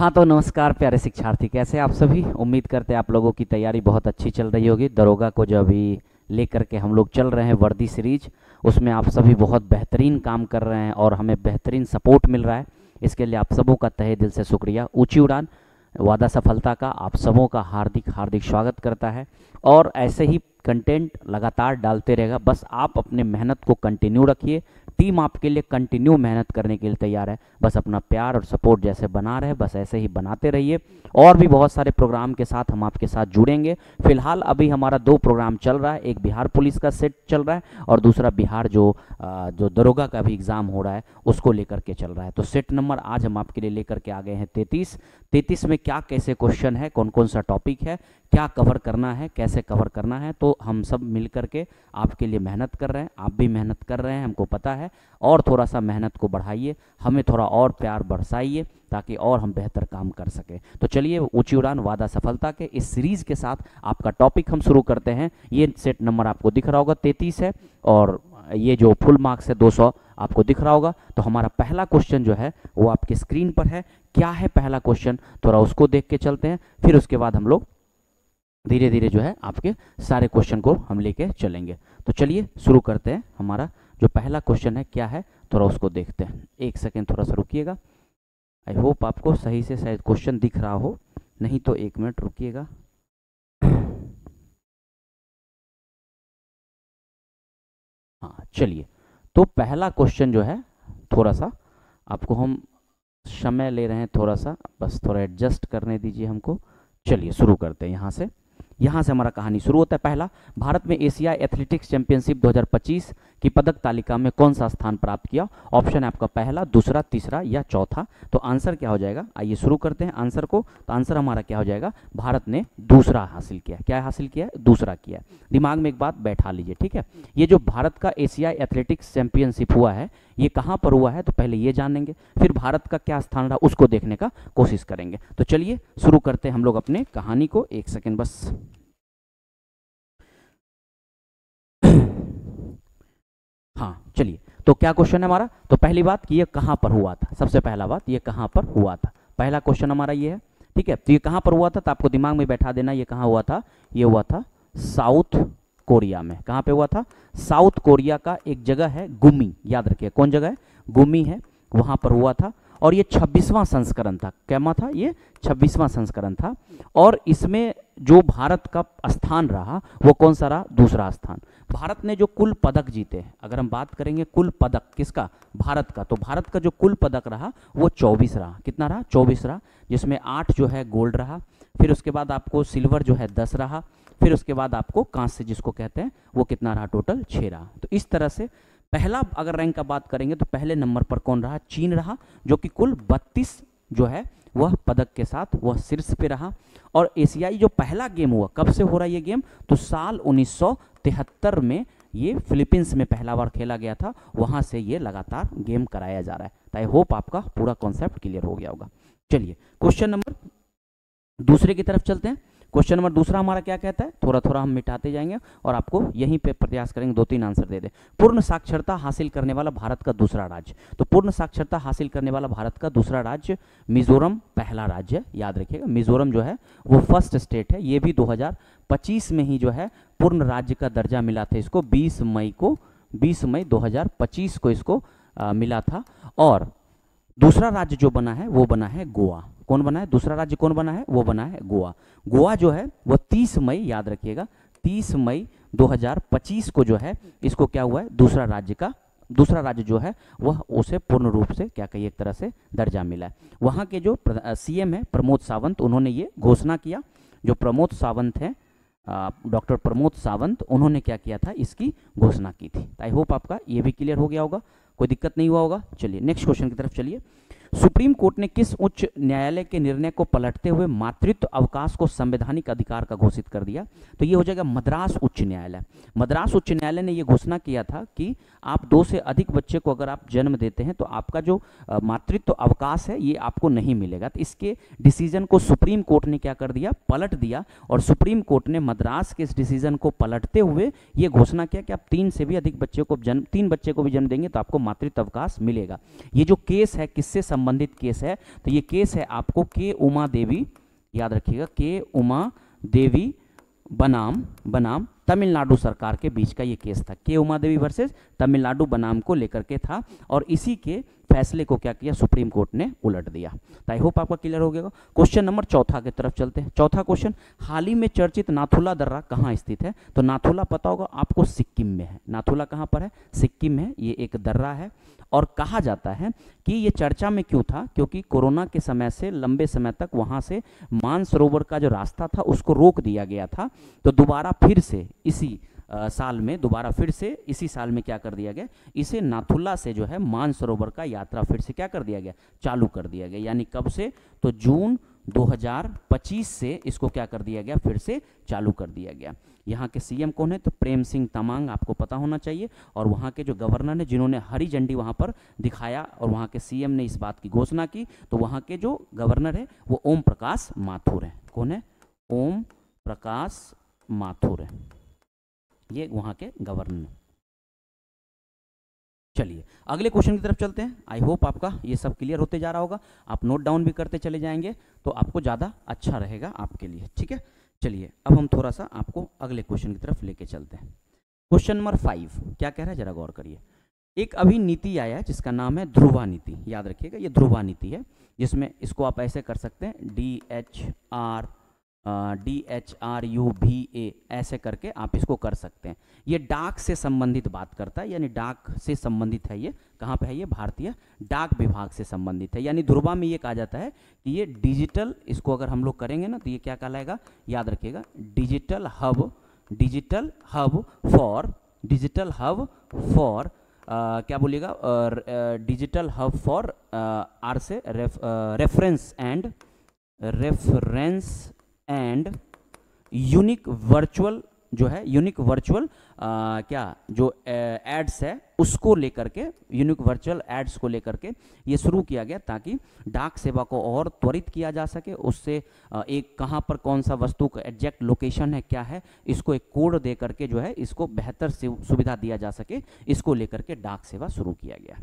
हाँ तो नमस्कार प्यारे शिक्षार्थी, कैसे आप सभी। उम्मीद करते हैं आप लोगों की तैयारी बहुत अच्छी चल रही होगी। दरोगा को जो अभी लेकर के हम लोग चल रहे हैं वर्दी सीरीज, उसमें आप सभी बहुत बेहतरीन काम कर रहे हैं और हमें बेहतरीन सपोर्ट मिल रहा है। इसके लिए आप सबों का तहे दिल से शुक्रिया। ऊंची उड़ान वादा सफलता का आप सबों का हार्दिक हार्दिक स्वागत करता है और ऐसे ही कंटेंट लगातार डालते रहेगा। बस आप अपने मेहनत को कंटिन्यू रखिए, टीम आपके लिए कंटिन्यू मेहनत करने के लिए तैयार है। बस अपना प्यार और सपोर्ट जैसे बना रहे, बस ऐसे ही बनाते रहिए। और भी बहुत सारे प्रोग्राम के साथ हम आपके साथ जुड़ेंगे। फिलहाल अभी हमारा 2 प्रोग्राम चल रहा है, एक बिहार पुलिस का सेट चल रहा है और दूसरा बिहार जो दरोगा का भी एग्ज़ाम हो रहा है उसको लेकर के चल रहा है। तो सेट नंबर आज हम आपके लिए लेकर के आ गए हैं 33 में क्या कैसे क्वेश्चन है, कौन कौन सा टॉपिक है, क्या कवर करना है, कैसे कवर करना है। तो हम सब मिल करके आपके लिए मेहनत कर रहे हैं, आप भी मेहनत कर रहे हैं, हमको पता है। और थोड़ा सा मेहनत को बढ़ाइए, हमें थोड़ा और प्यार बरसाइए ताकि और हम बेहतर काम कर सकें। तो चलिए ऊंची उड़ान वादा सफलता के इस सीरीज के साथ आपका टॉपिक हम शुरू करते हैं। ये सेट नंबर आपको दिख रहा होगा 33 है और ये जो फुल मार्क्स है 200 आपको दिख रहा होगा। तो हमारा पहला क्वेश्चन जो है वो आपके स्क्रीन पर है। क्या है पहला क्वेश्चन, थोड़ा उसको देख के चलते हैं, फिर उसके बाद हम लोग धीरे धीरे जो है आपके सारे क्वेश्चन को हम लेके चलेंगे। तो चलिए शुरू करते हैं। हमारा जो पहला क्वेश्चन है क्या है, थोड़ा उसको देखते हैं। एक सेकेंड थोड़ा सा रुकिएगा। आई होप आपको सही से शायद क्वेश्चन दिख रहा हो, नहीं तो 1 मिनट रुकिएगा। हाँ चलिए, तो पहला क्वेश्चन जो है थोड़ा सा आपको हम समय ले रहे हैं, थोड़ा सा बस थोड़ा एडजस्ट करने दीजिए हमको। चलिए शुरू करते हैं यहाँ से हमारा कहानी शुरू होता है। पहला, भारत में एशिया एथलेटिक्स चैंपियनशिप 2025 की पदक तालिका में कौन सा स्थान प्राप्त किया। ऑप्शन है आपका पहला, दूसरा, तीसरा या चौथा। तो आंसर क्या हो जाएगा, आइए शुरू करते हैं आंसर को। तो आंसर हमारा क्या हो जाएगा, भारत ने दूसरा हासिल किया। क्या हासिल किया है, दूसरा किया है। दिमाग में एक बात बैठा लीजिए, ठीक है। ये जो भारत का एशिया एथलेटिक्स चैंपियनशिप हुआ है ये कहाँ पर हुआ है, तो पहले ये जानेंगे, फिर भारत का क्या स्थान रहा उसको देखने का कोशिश करेंगे। तो चलिए शुरू करते हैं हम लोग अपने कहानी को। 1 सेकेंड बस। हाँ चलिए, तो क्या क्वेश्चन है हमारा, तो पहली बात कि ये कहाँ पर हुआ था। सबसे पहला बात, ये कहाँ पर हुआ था, पहला क्वेश्चन हमारा ये है, ठीक है। तो ये कहाँ पर हुआ था, तो आपको दिमाग में बैठा देना ये कहाँ हुआ था। ये हुआ था साउथ कोरिया में। कहाँ पे हुआ था, साउथ कोरिया का एक जगह है गुमी, याद रखिए कौन जगह है, गुमी है, वहां पर हुआ था। और ये 26वां संस्करण था। कैमा था ये, 26वां संस्करण था। और इसमें जो भारत का स्थान रहा वो कौन सा रहा, दूसरा स्थान। भारत ने जो कुल पदक जीते हैं, अगर हम बात करेंगे कुल पदक किसका, भारत का, तो भारत का जो कुल पदक रहा वो 24 रहा। कितना रहा, 24 रहा, जिसमें 8 जो है गोल्ड रहा, फिर उसके बाद आपको सिल्वर जो है 10 रहा, फिर उसके बाद आपको कांस्य जिसको कहते हैं वो कितना रहा, टोटल 6 रहा। तो इस तरह से पहला अगर रैंक का बात करेंगे तो पहले नंबर पर कौन रहा, चीन रहा, जो कि कुल 32 जो है वह पदक के साथ वह शीर्ष पे रहा। और एशियाई जो पहला गेम हुआ, कब से हो रहा है ये गेम, तो साल 1973 में ये फिलीपींस में पहला बार खेला गया था, वहां से ये लगातार गेम कराया जा रहा है। तो आई होप आपका पूरा कॉन्सेप्ट क्लियर हो गया होगा। चलिए क्वेश्चन नंबर दूसरे की तरफ चलते हैं। क्वेश्चन नंबर दूसरा हमारा क्या कहता है, थोड़ा थोड़ा हम मिटाते जाएंगे और आपको यहीं पे प्रयास करेंगे 2-3 आंसर दे दे। पूर्ण साक्षरता हासिल करने वाला भारत का दूसरा राज्य। तो पूर्ण साक्षरता हासिल करने वाला भारत का दूसरा राज्य मिजोरम पहला राज्य है, याद रखिएगा। मिजोरम जो है वो फर्स्ट स्टेट है। ये भी 2025 में ही जो है पूर्ण राज्य का दर्जा मिला था इसको, 20 मई 2025 को इसको मिला था। और दूसरा राज्य जो बना है वो बना है गोवा। कौन बना है, दूसरा राज्य कौन बना है, वो बना है गोवा। गोवा जो है वो 30 मई, याद रखिएगा 30 मई 2025 को जो है इसको क्या हुआ है, दूसरा राज्य जो है वह उसे पूर्ण रूप से क्या कहिए एक तरह से दर्जा मिला है। वहाँ के जो सीएम है प्रमोद सावंत, उन्होंने ये घोषणा किया। जो प्रमोद सावंत हैं, डॉक्टर प्रमोद सावंत, उन्होंने क्या किया था, इसकी घोषणा की थी। आई होप आपका ये भी क्लियर हो गया होगा, कोई दिक्कत नहीं हुआ होगा। चलिए नेक्स्ट क्वेश्चन की तरफ चलिए। सुप्रीम कोर्ट ने किस उच्च न्यायालय के निर्णय को पलटते हुए मातृत्व अवकाश को संवैधानिक अधिकार का घोषित कर दिया। तो ये हो जाएगा मद्रास उच्च न्यायालय। मद्रास उच्च न्यायालय ने ये घोषणा किया था कि आप 2 से अधिक बच्चे को अगर आप जन्म देते हैं तो आपका जो मातृत्व अवकाश है ये आपको नहीं मिलेगा। तो इसके डिसीजन को सुप्रीम कोर्ट ने क्या कर दिया, पलट दिया। और सुप्रीम कोर्ट ने मद्रास के इस डिसीजन को पलटते हुए ये घोषणा किया कि आप 3 से भी अधिक बच्चे को 3 बच्चे को भी जन्म देंगे तो आपको मातृत्व अवकाश मिलेगा। ये जो केस है किससे संबंधित केस है, तो ये केस है आपको के उमा देवी, याद रखिएगा, के उमा देवी बनाम तमिलनाडु सरकार के बीच का ये केस था। के उमा देवी वर्सेस तमिलनाडु बनाम को लेकर के था, और इसी के फैसले को क्या किया, सुप्रीम कोर्ट ने उलट दिया। तो आई होप आपका क्लियर हो गया। क्वेश्चन नंबर चौथा की तरफ चलते हैं। चौथा क्वेश्चन, हाल ही में चर्चित नाथुला दर्रा कहाँ स्थित है? तो नाथुला पता होगा आपको, सिक्किम में है। नाथुला कहाँ पर है? सिक्किम में। ये एक दर्रा है, और कहा जाता है कि ये चर्चा में क्यों था, क्योंकि कोरोना के समय से लंबे समय तक वहां से मानसरोवर का जो रास्ता था उसको रोक दिया गया था। तो दोबारा फिर से इसी साल में, दोबारा फिर से इसी साल में क्या कर दिया गया, इसे नाथुला से जो है मानसरोवर का यात्रा फिर से क्या कर दिया गया, चालू कर दिया गया। यानी कब से? तो जून 2025 से इसको क्या कर दिया गया, फिर से चालू कर दिया गया। यहाँ के सीएम कौन है? तो प्रेम सिंह तमांग, आपको पता होना चाहिए। और वहाँ के जो गवर्नर ने, जिन्होंने हरी झंडी वहाँ पर दिखाया और वहाँ के सीएम ने इस बात की घोषणा की, तो वहाँ के जो गवर्नर है वो ओम प्रकाश माथुर है। कौन है? ओम प्रकाश माथुर है, ये वहाँ के गवर्नर। चलिए अगले क्वेश्चन की तरफ चलते हैं। आई होप आपका ये सब क्लियर होते जा रहा होगा, आप नोट डाउन भी करते चले जाएंगे तो आपको ज़्यादा अच्छा रहेगा आपके लिए, ठीक है। चलिए अब हम थोड़ा सा आपको अगले क्वेश्चन की तरफ लेके चलते हैं। क्वेश्चन नंबर 5 क्या कह रहा है, जरा गौर करिए। एक अभी नीति आया है जिसका नाम है ध्रुवा नीति, याद रखिएगा ये ध्रुवा नीति है, जिसमें इसको आप ऐसे कर सकते हैं DHRUVA, ऐसे करके आप इसको कर सकते हैं। ये डाक से संबंधित बात करता है, यानी डाक से संबंधित है। ये कहाँ पे है? ये भारतीय डाक विभाग से संबंधित है। यानी ध्रुवा में ये कहा जाता है कि ये डिजिटल, इसको अगर हम लोग करेंगे ना तो ये क्या कहलाएगा, याद रखिएगा, डिजिटल हब फॉर क्या बोलिएगा, डिजिटल हब फॉर आर से रेफरेंस एंड यूनिक वर्चुअल, जो है यूनिक वर्चुअल क्या जो एड्स है उसको लेकर के, यूनिक वर्चुअल एड्स को लेकर के ये शुरू किया गया, ताकि डाक सेवा को और त्वरित किया जा सके। उससे एक कहाँ पर कौन सा वस्तु का एग्जैक्ट लोकेशन है, क्या है, इसको एक कोड दे करके जो है इसको बेहतर सुविधा दिया जा सके, इसको लेकर के डाक सेवा शुरू किया गया।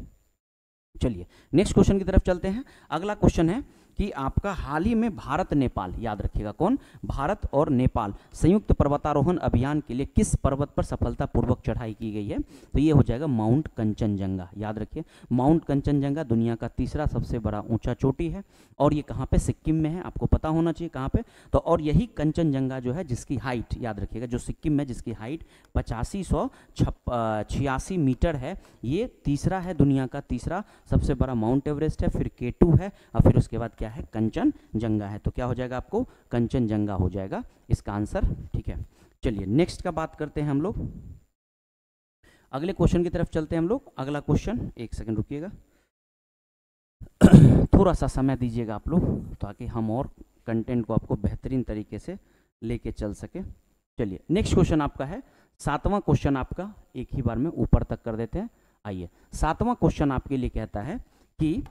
चलिए नेक्स्ट क्वेश्चन की तरफ चलते हैं। अगला क्वेश्चन है कि आपका हाल ही में भारत नेपाल, याद रखिएगा कौन, भारत और नेपाल संयुक्त पर्वतारोहण अभियान के लिए किस पर्वत पर सफलतापूर्वक चढ़ाई की गई है? तो ये हो जाएगा माउंट कंचनजंगा। याद रखिए माउंट कंचनजंगा दुनिया का तीसरा सबसे बड़ा ऊंचा चोटी है, और ये कहाँ पे? सिक्किम में है। आपको पता होना चाहिए कहाँ पे। तो और यही कंचनजंगा जो है जिसकी हाइट, याद रखिएगा, जो सिक्किम में जिसकी हाइट 8586 मीटर है, ये तीसरा है, दुनिया का तीसरा सबसे बड़ा। माउंट एवरेस्ट है, फिर K2 है, और फिर उसके बाद क्या है, कंचनजंगा है। तो क्या हो जाएगा आपको? कंचनजंगा हो जाएगा इसका आंसर, ठीक है। चलिए नेक्स्ट का बात करते हैं हम लोग, अगले क्वेश्चन की तरफ चलते हैं हम लोग। अगला क्वेश्चन, एक सेकंड रुकिएगा, थोड़ा सा समय दीजिएगा आप लोग, ताकि हम और कंटेंट को आपको बेहतरीन तरीके से लेके चल सके। चलिए नेक्स्ट क्वेश्चन आपका है 7वां क्वेश्चन आपका, एक ही बार में ऊपर तक कर देते हैं। आइए 7वां क्वेश्चन आपके लिए कहता है कि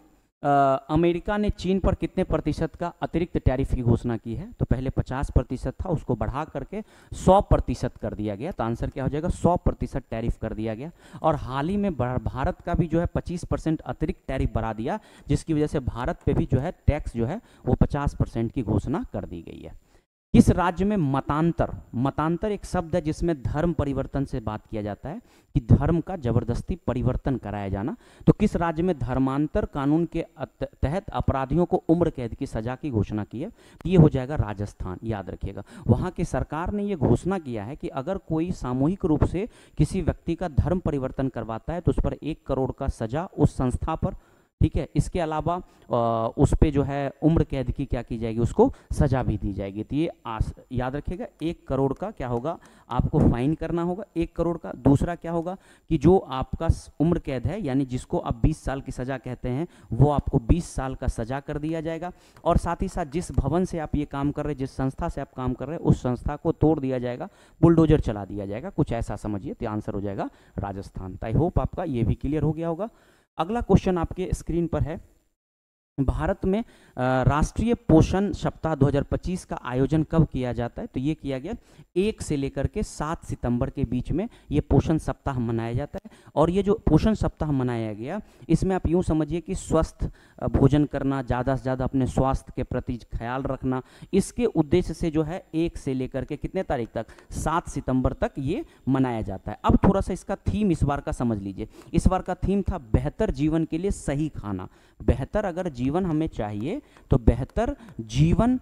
अमेरिका ने चीन पर कितने प्रतिशत का अतिरिक्त टैरिफ की घोषणा की है? तो पहले 50% था, उसको बढ़ा करके 100% कर दिया गया। तो आंसर क्या हो जाएगा? 100% टैरिफ कर दिया गया। और हाल ही में भारत का भी जो है 25% अतिरिक्त टैरिफ बढ़ा दिया, जिसकी वजह से भारत पे भी जो है टैक्स जो है वो 50% की घोषणा कर दी गई है। किस राज्य में मतांतर एक शब्द है जिसमें धर्म परिवर्तन से बात किया जाता है, कि धर्म का जबरदस्ती परिवर्तन कराया जाना। तो किस राज्य में धर्मांतर कानून के तहत अपराधियों को उम्र कैद की सजा की घोषणा की है? ये हो जाएगा राजस्थान। याद रखिएगा वहाँ की सरकार ने ये घोषणा किया है कि अगर कोई सामूहिक रूप से किसी व्यक्ति का धर्म परिवर्तन करवाता है तो उस पर 1 करोड़ का सजा उस संस्था पर, ठीक है। इसके अलावा उस पे जो है उम्र कैद की क्या की जाएगी, उसको सजा भी दी जाएगी। तो ये याद रखिएगा 1 करोड़ का क्या होगा, आपको फाइन करना होगा 1 करोड़ का। दूसरा क्या होगा कि जो आपका उम्र कैद है, यानी जिसको आप 20 साल की सजा कहते हैं, वो आपको 20 साल का सजा कर दिया जाएगा। और साथ ही साथ जिस भवन से आप ये काम कर रहे हैं, जिस संस्था से आप काम कर रहे हैं, उस संस्था को तोड़ दिया जाएगा, बुलडोजर चला दिया जाएगा, कुछ ऐसा समझिए। तो आंसर हो जाएगा राजस्थान। आई होप आपका ये भी क्लियर हो गया होगा। अगला क्वेश्चन आपके स्क्रीन पर है भारत में राष्ट्रीय पोषण सप्ताह 2025 का आयोजन कब किया जाता है? तो ये किया गया 1 से लेकर के 7 सितंबर के बीच में ये पोषण सप्ताह मनाया जाता है। और ये जो पोषण सप्ताह मनाया गया, इसमें आप यूँ समझिए कि स्वस्थ भोजन करना, ज़्यादा से ज़्यादा अपने स्वास्थ्य के प्रति ख्याल रखना, इसके उद्देश्य से जो है 1 से लेकर के कितने तारीख तक, 7 सितंबर तक ये मनाया जाता है। अब थोड़ा सा इसका थीम इस बार का समझ लीजिए। इस बार का थीम था बेहतर जीवन के लिए सही खाना। बेहतर अगर जीवन हमें चाहिए तो बेहतर जीवन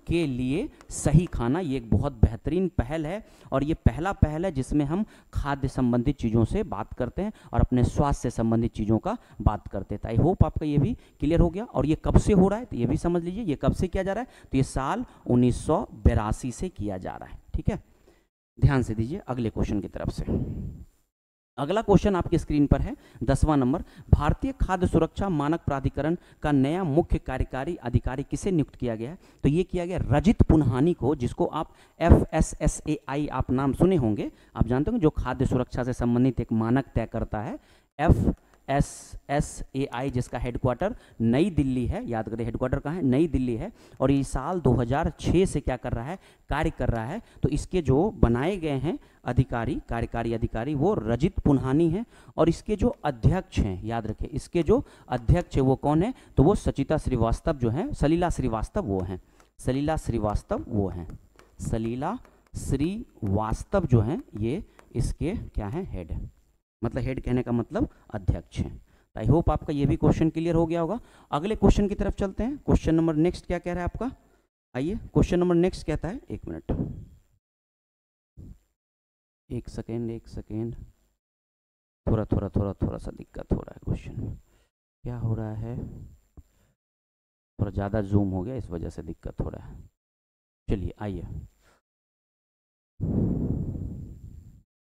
के लिए सही खाना, ये एक बहुत बेहतरीन पहल है। और ये पहला पहल है जिसमें हम खाद्य संबंधित चीज़ों से बात करते हैं और अपने स्वास्थ्य से संबंधित चीज़ों का बात करते हैं। आई होप आपका ये भी क्लियर हो गया। और ये कब से हो रहा है तो ये भी समझ लीजिए, ये कब से किया जा रहा है, तो ये साल 1982 से किया जा रहा है। ठीक है, ध्यान से दीजिए अगले क्वेश्चन की तरफ से। अगला क्वेश्चन आपकी स्क्रीन पर है 10वां नंबर। भारतीय खाद्य सुरक्षा मानक प्राधिकरण का नया मुख्य कार्यकारी अधिकारी किसे नियुक्त किया गया है? तो ये किया गया रजित पुन्हानी को, जिसको आप FSSAI आप नाम सुने होंगे। आप जानते होंगे जो खाद्य सुरक्षा से संबंधित एक मानक तय करता है, FSSAI, जिसका हेडक्वार्टर नई दिल्ली है। याद करें हेडक्वार्टर कहाँ है, नई दिल्ली है। और ये साल 2006 से क्या कर रहा है, कार्य कर रहा है। तो इसके जो बनाए गए हैं अधिकारी, कार्यकारी अधिकारी, वो रजित पुन्हानी हैं। और इसके जो अध्यक्ष हैं, याद रखें इसके जो अध्यक्ष है वो कौन है, तो वो सचिता श्रीवास्तव जो हैं, सलीला श्रीवास्तव वो हैं, सलीला श्रीवास्तव वो हैं, सलीला श्रीवास्तव जो हैं ये इसके क्या हैं, हेड, मतलब हेड कहने का मतलब अध्यक्ष हैं। आई होप आपका ये भी क्वेश्चन क्लियर हो गया होगा। अगले क्वेश्चन की तरफ चलते हैं। क्वेश्चन नंबर नेक्स्ट क्या कह रहा है आपका, आइए क्वेश्चन नंबर नेक्स्ट कहता है, एक मिनट, एक सेकेंड, थोड़ा सा दिक्कत हो रहा है। क्वेश्चन क्या हो रहा है, थोड़ा ज़्यादा जूम हो गया, इस वजह से दिक्कत हो रहा है। चलिए आइए,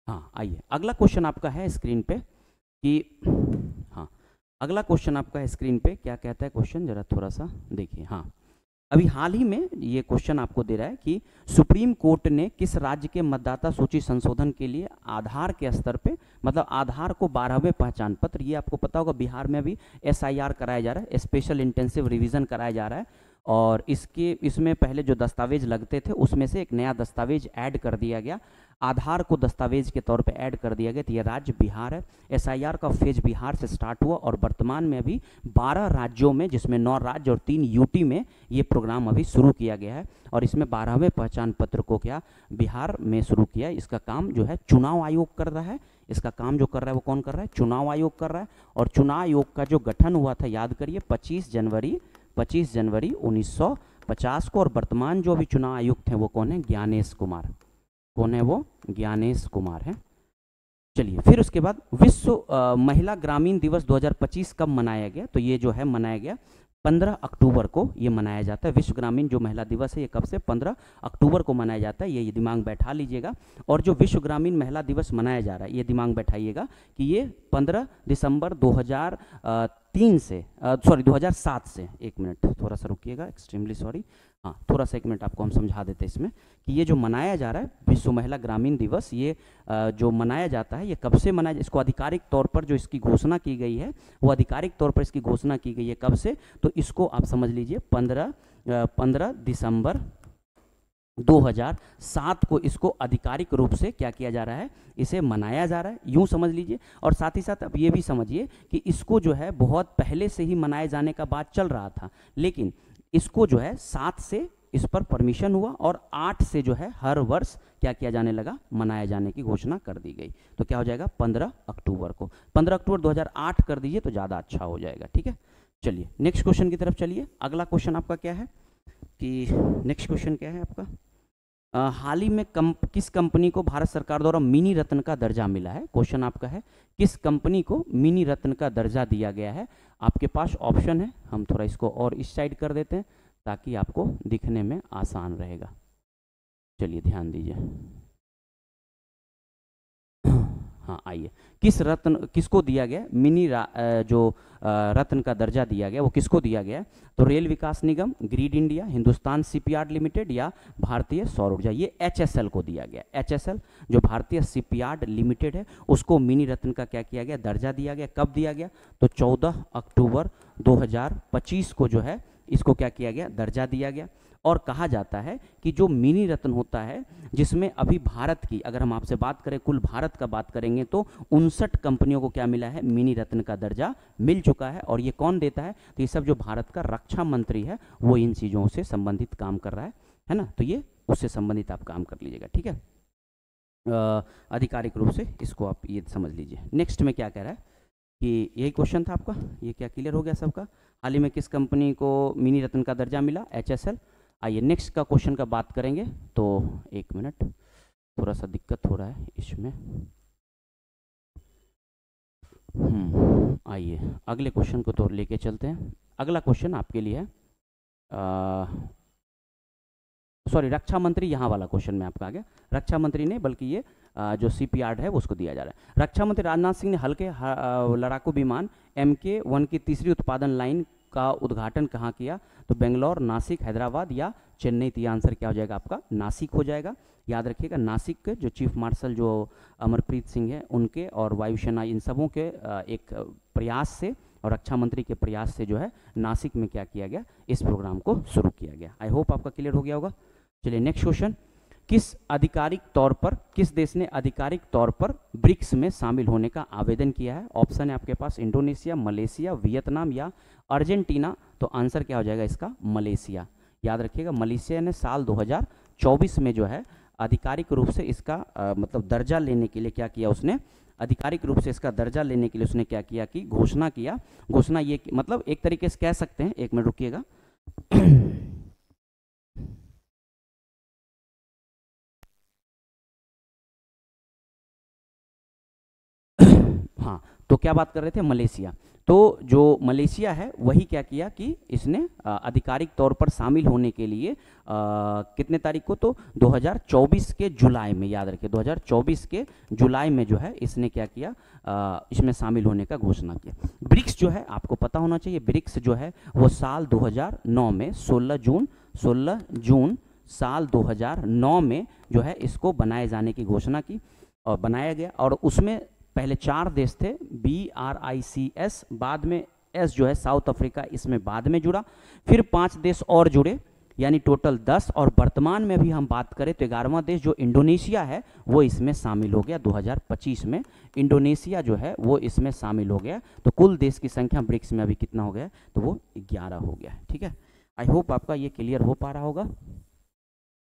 हाँ आइए, अगला क्वेश्चन आपका है स्क्रीन पे कि, हाँ अगला क्वेश्चन आपका है स्क्रीन पे, क्या कहता है क्वेश्चन, जरा थोड़ा सा देखिए। हाँ, अभी हाल ही में ये क्वेश्चन आपको दे रहा है कि सुप्रीम कोर्ट ने किस राज्य के मतदाता सूची संशोधन के लिए आधार के स्तर पे, मतलब आधार को 12वें पहचान पत्र, ये आपको पता होगा बिहार में अभी SIR कराया जा रहा है, स्पेशल इंटेंसिव रिवीजन कराया जा रहा है। और इसमें पहले जो दस्तावेज लगते थे उसमें से एक नया दस्तावेज ऐड कर दिया गया, आधार को दस्तावेज के तौर पे ऐड कर दिया गया। तो यह राज्य बिहार है। SIR का फेज बिहार से स्टार्ट हुआ और वर्तमान में अभी 12 राज्यों में, जिसमें 9 राज्य और 3 UT में ये प्रोग्राम अभी शुरू किया गया है। और इसमें 12वें पहचान पत्र को क्या बिहार में शुरू किया है। इसका काम जो है चुनाव आयोग कर रहा है, इसका काम जो कर रहा है वो कौन कर रहा है, चुनाव आयोग कर रहा है। और चुनाव आयोग का जो गठन हुआ था, याद करिए 25 जनवरी 1950 को। और वर्तमान जो अभी चुनाव आयुक्त हैं वो कौन है, ज्ञानेश कुमार। कौन है वो, ज्ञानेश कुमार है। चलिए, फिर उसके बाद विश्व महिला ग्रामीण दिवस 2025 कब मनाया गया, तो ये जो है मनाया गया 15 अक्टूबर को ये मनाया जाता है। विश्व ग्रामीण जो महिला दिवस है ये कब से, 15 अक्टूबर को मनाया जाता है। ये दिमाग बैठा लीजिएगा। और जो विश्व ग्रामीण महिला दिवस मनाया जा रहा है, ये दिमाग बैठाइएगा कि ये 15 दिसंबर 2007 से, एक मिनट थोड़ा सा रुकिएगा, एक्सट्रीमली सॉरी, हाँ थोड़ा सा एक मिनट आपको हम समझा देते हैं इसमें कि ये जो मनाया जा रहा है विश्व महिला ग्रामीण दिवस, ये जो मनाया जाता है ये कब से मनाया, इसको आधिकारिक तौर पर जो इसकी घोषणा की गई है, वो आधिकारिक तौर पर इसकी घोषणा की गई है कब से, तो इसको आप समझ लीजिए 15 दिसंबर 2007 को इसको आधिकारिक रूप से क्या किया जा रहा है, इसे मनाया जा रहा है, यूं समझ लीजिए। और साथ ही साथ अब ये भी समझिए कि इसको जो है बहुत पहले से ही मनाए जाने का बात चल रहा था, लेकिन इसको जो है 7 से इस पर परमिशन हुआ और 8 से जो है हर वर्ष क्या किया जाने लगा, मनाए जाने की घोषणा कर दी गई। तो क्या हो जाएगा 15 अक्टूबर को, 15 अक्टूबर 2008 कर दीजिए तो ज़्यादा अच्छा हो जाएगा। ठीक है, चलिए नेक्स्ट क्वेश्चन की तरफ चलिए। अगला क्वेश्चन आपका क्या है कि, नेक्स्ट क्वेश्चन क्या है आपका, हाल ही में किस कंपनी को भारत सरकार द्वारा मिनी रत्न का दर्जा मिला है। क्वेश्चन आपका है किस कंपनी को मिनी रत्न का दर्जा दिया गया है। आपके पास ऑप्शन है, हम थोड़ा इसको और इस साइड कर देते हैं ताकि आपको दिखने में आसान रहेगा। चलिए ध्यान दीजिए, हाँ आइए, किस रत्न किसको दिया गया मिनी जो रत्न का दर्जा दिया गया वो किसको दिया गया? तो Rail Vikas Nigam, Grid India, Hindustan Shipyard Limited या भारतीय सौर ऊर्जा, ये एचएसएल को दिया गया। एचएसएल जो भारतीय शिपयार्ड लिमिटेड है उसको मिनी रत्न का क्या किया गया? दर्जा दिया गया। कब दिया गया? तो 14 अक्टूबर 2025 को जो है इसको क्या किया गया? दर्जा दिया गया। और कहा जाता है कि जो मिनी रत्न होता है जिसमें अभी भारत की, अगर हम आपसे बात करें कुल भारत का बात करेंगे तो 59 कंपनियों को क्या मिला है? मिनी रत्न का दर्जा मिल चुका है। और ये कौन देता है? तो ये सब जो भारत का रक्षा मंत्री है वो इन चीज़ों से संबंधित काम कर रहा है ना, तो ये उससे संबंधित आप काम कर लीजिएगा, ठीक है। आधिकारिक रूप से इसको आप ये समझ लीजिए। नेक्स्ट में क्या कह रहा है कि यही क्वेश्चन था आपका, ये क्या क्लियर हो गया सबका? हाल ही में किस कंपनी को मिनी रत्न का दर्जा मिला? एचएसएल। आइए नेक्स्ट का क्वेश्चन का बात करेंगे। तो एक मिनट, थोड़ा सा दिक्कत हो रहा है इसमें। आइए अगले क्वेश्चन को तो लेके चलते हैं। अगला क्वेश्चन आपके लिए है, सॉरी रक्षा मंत्री, यहाँ वाला क्वेश्चन में आपका आ गया। रक्षा मंत्री ने, बल्कि ये जो शिपयार्ड है वो उसको दिया जा रहा है। रक्षा मंत्री राजनाथ सिंह ने हल्के लड़ाकू विमान MK-1 की तीसरी उत्पादन लाइन का उद्घाटन कहाँ किया? तो बेंगलोर, नासिक, हैदराबाद या चेन्नई। तो ये आंसर क्या हो जाएगा आपका? नासिक हो जाएगा। याद रखिएगा, नासिक के जो चीफ मार्शल जो अमरप्रीत सिंह है उनके और वायुसेना इन सबों के एक प्रयास से और रक्षा मंत्री के प्रयास से जो है नासिक में क्या किया गया? इस प्रोग्राम को शुरू किया गया। आई होप आपका क्लियर हो गया होगा। चलिए नेक्स्ट क्वेश्चन, किस आधिकारिक तौर पर, किस देश ने आधिकारिक तौर पर ब्रिक्स में शामिल होने का आवेदन किया है? ऑप्शन है आपके पास इंडोनेशिया, मलेशिया, वियतनाम या अर्जेंटीना। तो आंसर क्या हो जाएगा इसका? मलेशिया। याद रखिएगा, मलेशिया ने साल 2024 में जो है आधिकारिक रूप से इसका मतलब दर्जा लेने के लिए क्या किया? उसने आधिकारिक रूप से इसका दर्जा लेने के लिए उसने क्या किया कि घोषणा किया। घोषणा ये मतलब एक तरीके से कह सकते हैं, एक मिनट रुकिएगा हाँ, तो क्या बात कर रहे थे? मलेशिया। तो जो मलेशिया है वही क्या किया कि इसने आधिकारिक तौर पर शामिल होने के लिए कितने तारीख को? तो 2024 के जुलाई में, याद रखिए 2024 के जुलाई में जो है इसने क्या किया? इसमें शामिल होने का घोषणा किया। ब्रिक्स जो है आपको पता होना चाहिए, ब्रिक्स जो है वो साल 2009 में 16 जून साल 2009 में जो है इसको बनाए जाने की घोषणा की और बनाया गया। और उसमें पहले 4 देश थे, BRICS, बाद में S जो है साउथ अफ्रीका इसमें बाद में जुड़ा, फिर 5 देश और जुड़े, यानी टोटल 10। और वर्तमान में भी हम बात करें तो 11वां देश जो इंडोनेशिया है वो इसमें शामिल हो गया। 2025 में इंडोनेशिया जो है वो इसमें शामिल हो गया। तो कुल देश की संख्या ब्रिक्स में अभी कितना हो गया? तो वो 11 हो गया। ठीक है, आई होप आपका ये क्लियर हो पा रहा होगा।